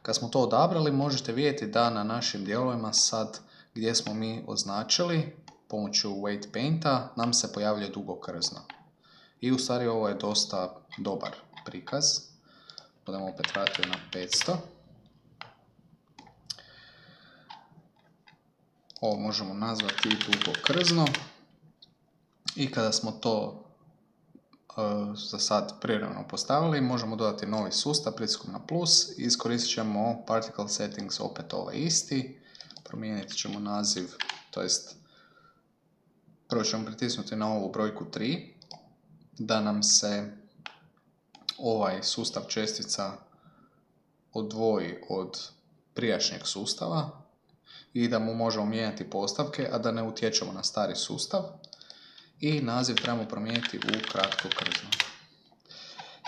Kad smo to odabrali, možete vidjeti da na našim dijelovima sad gdje smo mi označili pomoću Weight Painta nam se pojavljuje dugo krzno. I u stvari ovo je dosta dobar prikaz. Budemo opet vratiti na 500. Ovo možemo nazvati dugo krzno. I kada smo to za sad privremeno postavili, možemo dodati novi sustav pritiskom na plus i iskoristit ćemo Particle Settings opet ovaj isti. Promijenit ćemo naziv, to jest prvo ćemo pritisnuti na ovu brojku 3 da nam se ovaj sustav čestica odvoji od prijašnjeg sustava i da mu možemo mijenjati postavke, a da ne utječemo na stari sustav. I naziv trebamo promijeniti u kratko krzno.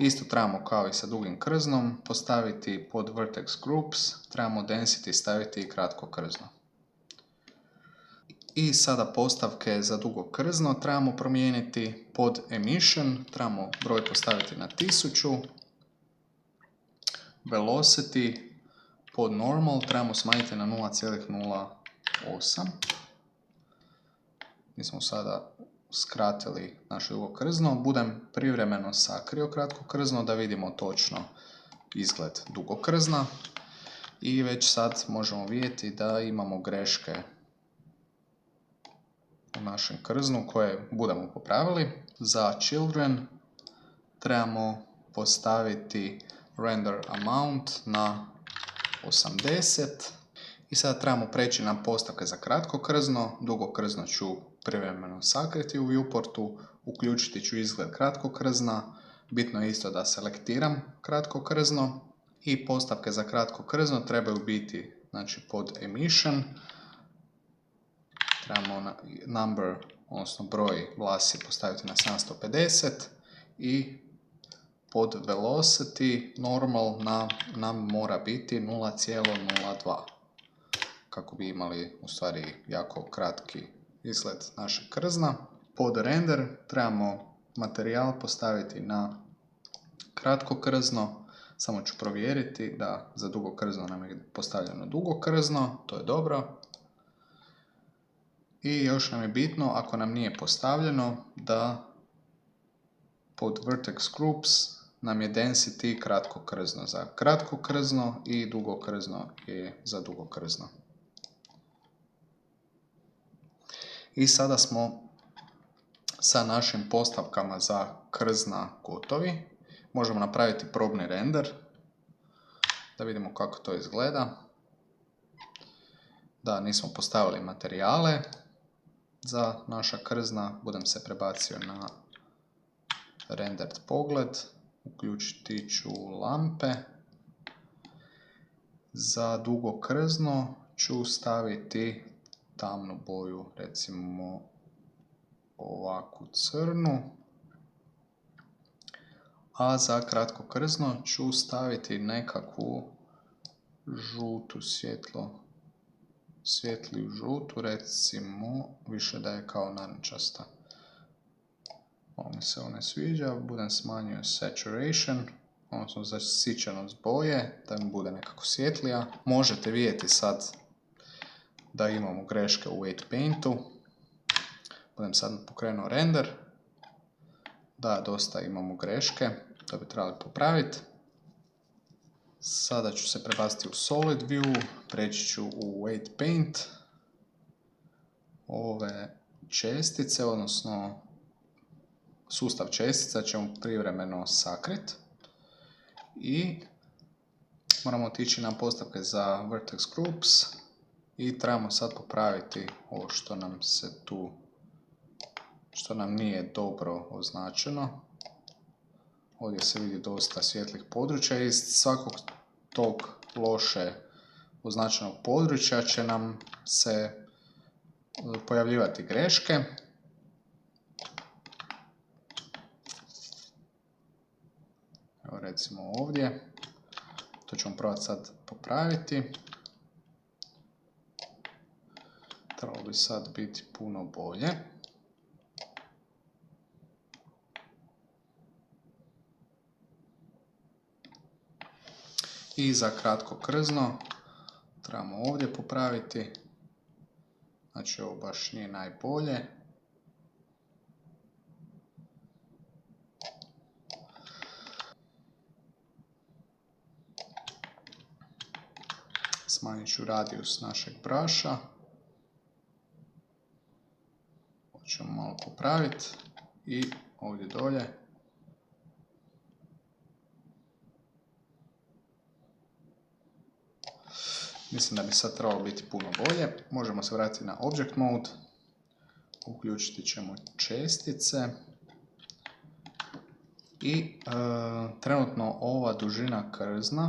Isto trebamo kao i sa dugim krznom postaviti pod Vertex Groups, trebamo Density staviti i kratko krzno. I sada postavke za dugo krzno trebamo promijeniti pod Emission, trebamo broj postaviti na 1000, Velocity pod Normal trebamo smanjiti na 0,08. Mi smo sada skratili naše dugo krzno, budem privremeno sakrio kratko krzno da vidimo točno izgled dugo krzna i već sad možemo vidjeti da imamo greške u našem krznu koje budemo popravili. Za Children trebamo postaviti Render Amount na 80 i sada trebamo preći na postavke za kratko krzno. Dugo krzno ću privremeno sakriti u viewportu, uključiti ću izgled kratkog krzna, bitno je isto da selektiram kratko krzno i postavke za kratko krzno trebaju biti pod Emission, trebamo number, odnosno broj vlasi postaviti na 750 i pod Velocity Normal nam mora biti 0,02 kako bi imali u stvari jako kratki izgled našeg krzna. Pod Render trebamo materijal postaviti na kratko krzno, samo ću provjeriti da za dugo krzno nam je postavljeno dugo krzno, to je dobro. I još nam je bitno, ako nam nije postavljeno, da pod Vertex Groups nam je Density kratko krzno za kratko krzno i dugo krzno je za dugo krzno. I sada smo sa našim postavkama za krzna gotovi. Možemo napraviti probni render da vidimo kako to izgleda. Da, nismo postavili materijale za naša krzna, budem se prebacio na rendered pogled, uključiti ću lampe. Za dugo krzno ću staviti tamnu boju, recimo ovakvu crnu, a za kratko krzno ću staviti nekakvu žutu svjetliju žutu, recimo više da je kao narančasta. Ovo mi se ne sviđa, budem smanjio saturation, odnosno zasićenost boje, da mi bude nekako svjetlija. Možete vidjeti sad da imamo greške u Weight Paintu. Budem sad pokrenuo render. Da, dosta imamo greške, to bi trebali popraviti. Sada ću se prebaciti u Solid View, preći ću u Weight Paint. Ove čestice, odnosno sustav čestica ćemo privremeno sakriti. I moramo otići na postavke za Vertex Groups i trebamo sad popraviti ovo što nam se tu, što nam nije dobro označeno. Ovdje se vidi dosta svjetlih područja i iz svakog tog loše označenog područja će nam se pojavljivati greške. Evo recimo ovdje. To ćemo probati sad popraviti. Trebalo bi sad biti puno bolje. I za kratko krzno trebamo ovdje popraviti. Znači ovo baš nije najbolje. Smanjit ću radijus našeg braša. Ovo ćemo malo popraviti. I ovdje dolje. Mislim da bi sad trebalo biti puno bolje. Možemo se vratiti na Object Mode. Uključiti ćemo čestice. I trenutno ova dužina krzna,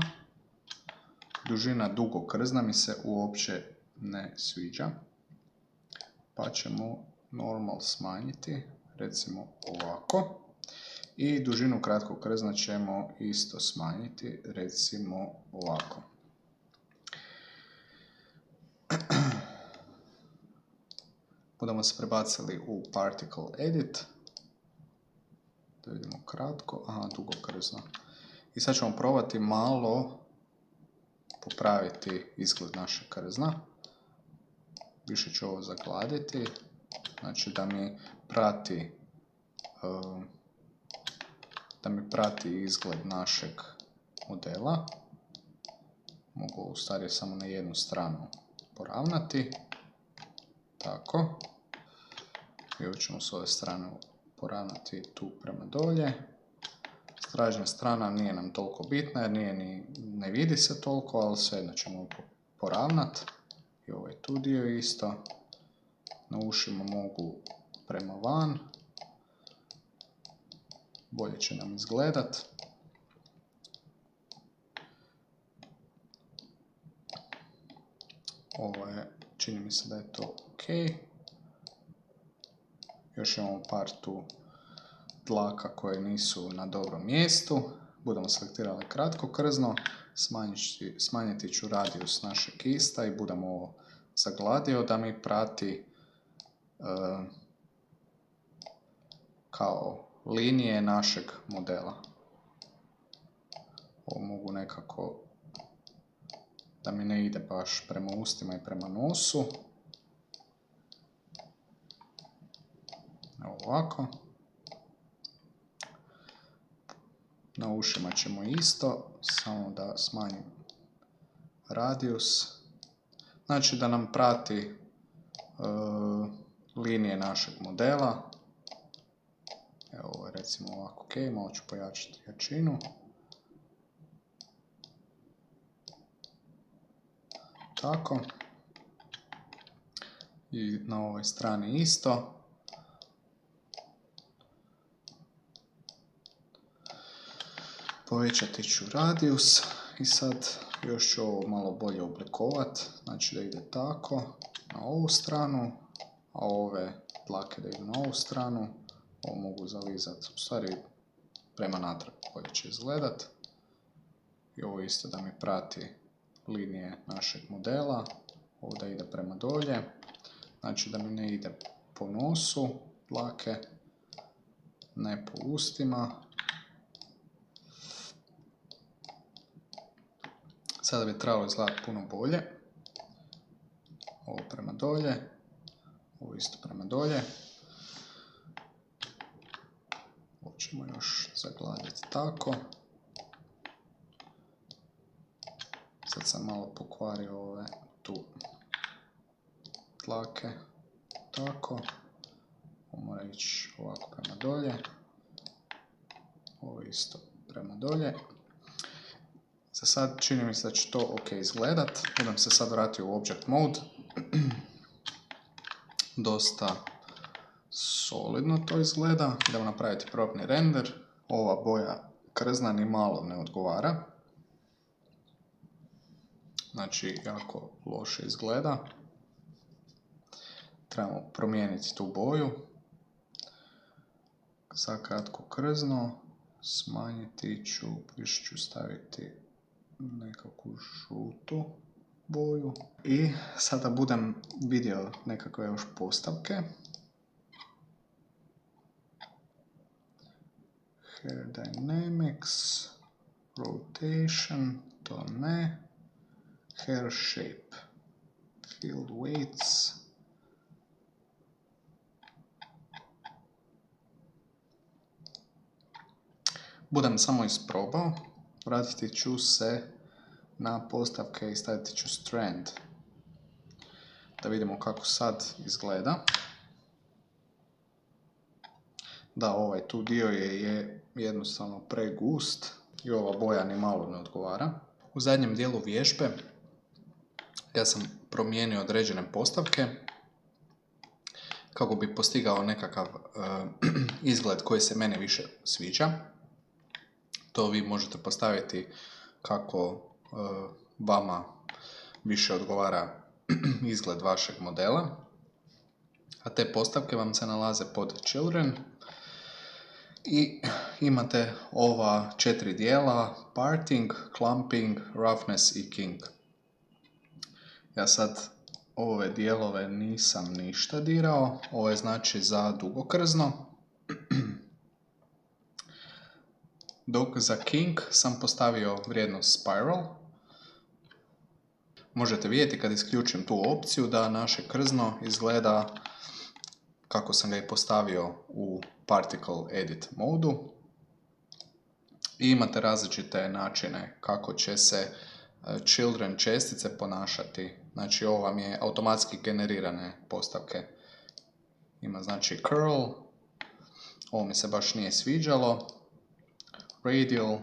dužina dugog krzna mi se uopće ne sviđa. Pa ćemo normal smanjiti, recimo ovako. I dužinu kratkog krzna ćemo isto smanjiti, recimo ovako. Budemo se prebacili u Particle Edit. Da vidimo kratko, aha, dugo krzno. I sad ćemo probati malo popraviti izgled našeg krzna. Više ću ovo zagladiti, znači da mi prati izgled našeg modela. Mogu u stvari samo na jednu stranu poravnati. Tako. I ovo ćemo s ove strane poravnati tu prema dolje. Stražnja strana nije nam toliko bitna jer ne vidi se toliko, ali svejedno ćemo poravnati. I ovaj tu dio isto. Na ušima mogu prema van. Bolje će nam izgledat. Ovo je, čini mi se da je to ok. Još imamo par tu dlaka koje nisu na dobrom mjestu. Budemo selektirali kratko krzno. Smanjiti ću radijus našeg ista i budemo ovo zagladio da mi prati kao linije našeg modela. Ovo mogu nekako da mi ne ide baš prema ustima i prema nosu. Evo ovako. Na ušima ćemo isto, samo da smanjim radijus. Znači da nam prati linije našeg modela. Evo ovo je recimo ovako ok, malo ću pojačati jačinu. Tako. I na ovoj strani isto. Povećati ću radijus i sad još ću ovo malo bolje oblikovati. Znači da ide tako na ovu stranu, a ove dlake da idu na ovu stranu. Ovo mogu zalizati, u stvari prema natrag bolje će izgledat. I ovo isto da mi prati linije našeg modela. Ovdje ide prema dolje. Znači da mi ne ide po nosu dlake, ne po ustima. Sada bi trebalo izgledati puno bolje. Ovo prema dolje, ovo isto prema dolje. Ovo ćemo još zagladiti tako. Sad sam malo pokvario ove tu dlake, tako. Ovo mora ići ovako prema dolje. Ovo isto prema dolje. Za sad čini mi se da će to ok izgledat. Budem se sad vratio u Object Mode. Dosta solidno to izgleda. Idemo napraviti probni render. Ova boja krzna ni malo ne odgovara. Znači, jako loše izgleda. Trebamo promijeniti tu boju. Za kratko krzno smanjiti ću, više ću staviti nekakvu žutu boju. I sada budem vidio nekakve još postavke. Hair Dynamics, Rotation, to ne. Hair Shape, Field Weights. Budem samo isprobao, vratiti ću se na postavke i staviti ću Strand. Da vidimo kako sad izgleda. Da, ovaj tu dio je jednostavno pregust i ova boja ni malo ne odgovara. U zadnjem dijelu vježbe ja sam promijenio određene postavke kako bi postigao nekakav izgled koji se meni više sviđa. To vi možete postaviti kako vama više odgovara izgled vašeg modela. A te postavke vam se nalaze pod Children. I imate ova 4 dijela: Parting, Clumping, Roughness i King. Ja sad ove dijelove nisam ništa dirao. Ovo je znači za dugokrzno. Dok za King sam postavio vrijednost Spiral. Možete vidjeti kad isključim tu opciju da naše krzno izgleda kako sam ga i postavio u Particle Edit modu. I imate različite načine kako će se Children čestice ponašati. Znači ovo vam je automatski generirane postavke. Ima znači Curl, ovo mi se baš nije sviđalo. Radial,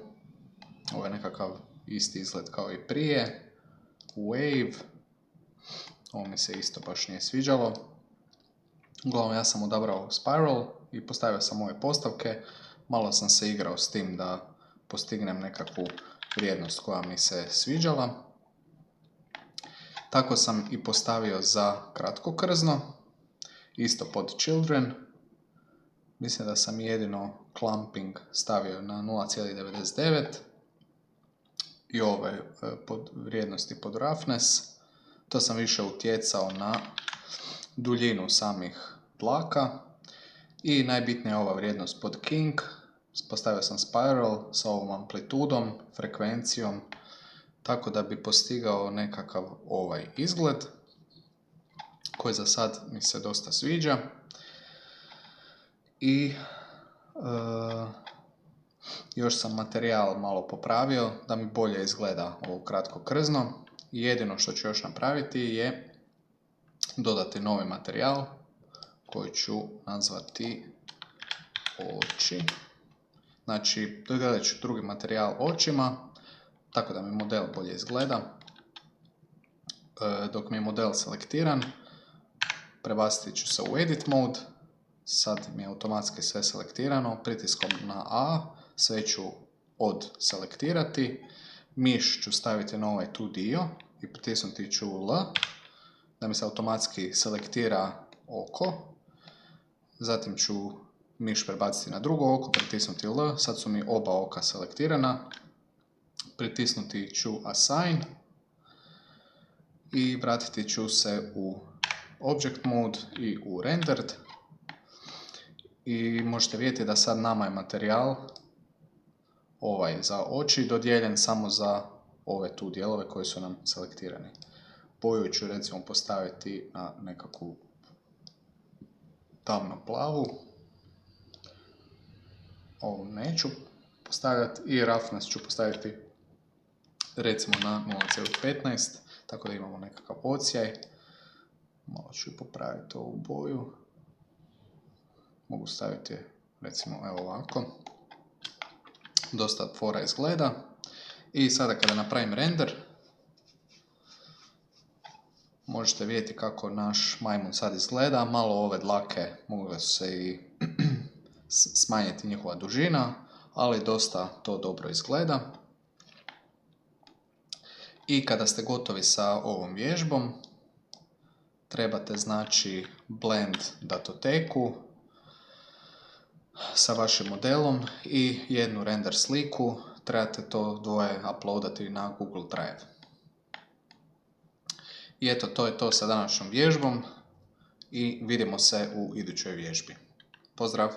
ovo je nekakav isti izgled kao i prije. Wave, ovo mi se isto baš nije sviđalo. Uglavnom ja sam odabrao Spiral i postavio sam ove postavke. Malo sam se igrao s tim da postignem nekakvu vrijednost koja mi se sviđala. Tako sam i postavio za kratko krzno, isto pod Children. Mislim da sam jedino Clumping stavio na 0,99 i ove vrijednosti pod Roughness. To sam više utjecao na duljinu samih dlaka. I najbitnija je ova vrijednost pod King. Postavio sam Spiral sa ovom amplitudom, frekvencijom, tako da bi postigao nekakav ovaj izgled koji za sad mi se dosta sviđa. I još sam materijal malo popravio da mi bolje izgleda ovo kratko krzno. I jedino što ću još napraviti je dodati novi materijal koji ću nazvati oči. Znači, dodadat ću drugi materijal očima, tako da mi model bolje izgleda. Dok mi je model selektiran, prebaciti ću se u Edit mode. Sad mi je automatski sve selektirano. Pritiskom na A sve ću odselektirati. Miš ću staviti na ovaj tu dio i pritisnuti ću L da mi se automatski selektira oko. Zatim ću miš prebaciti na drugo oko, pritisnuti L. Sad su mi oba oka selektirana. Pritisnuti ću Assign i vratiti ću se u Object Mode i u Rendered. I možete vidjeti da sad nama je materijal ovaj za oči dodijeljen samo za ove tu dijelove koji su nam selektirani. Boju ću recimo postaviti na nekakvu tamno plavu. Ovo neću postavljati i roughness ću postaviti recimo na 0,15, tako da imamo nekakav odsjaj. Malo ću popraviti ovu boju. Mogu staviti recimo evo ovako. Dosta fora izgleda. I sada kada napravim render, možete vidjeti kako naš majmun sad izgleda. Malo ove dlake mogle su se i smanjiti njihova dužina, ali dosta to dobro izgleda. I kada ste gotovi sa ovom vježbom, trebate znači blend datoteku sa vašim modelom i jednu render sliku. Trebate to dvoje uploadati na Google Drive. I eto, to je to sa današnjom vježbom i vidimo se u idućoj vježbi. Pozdrav!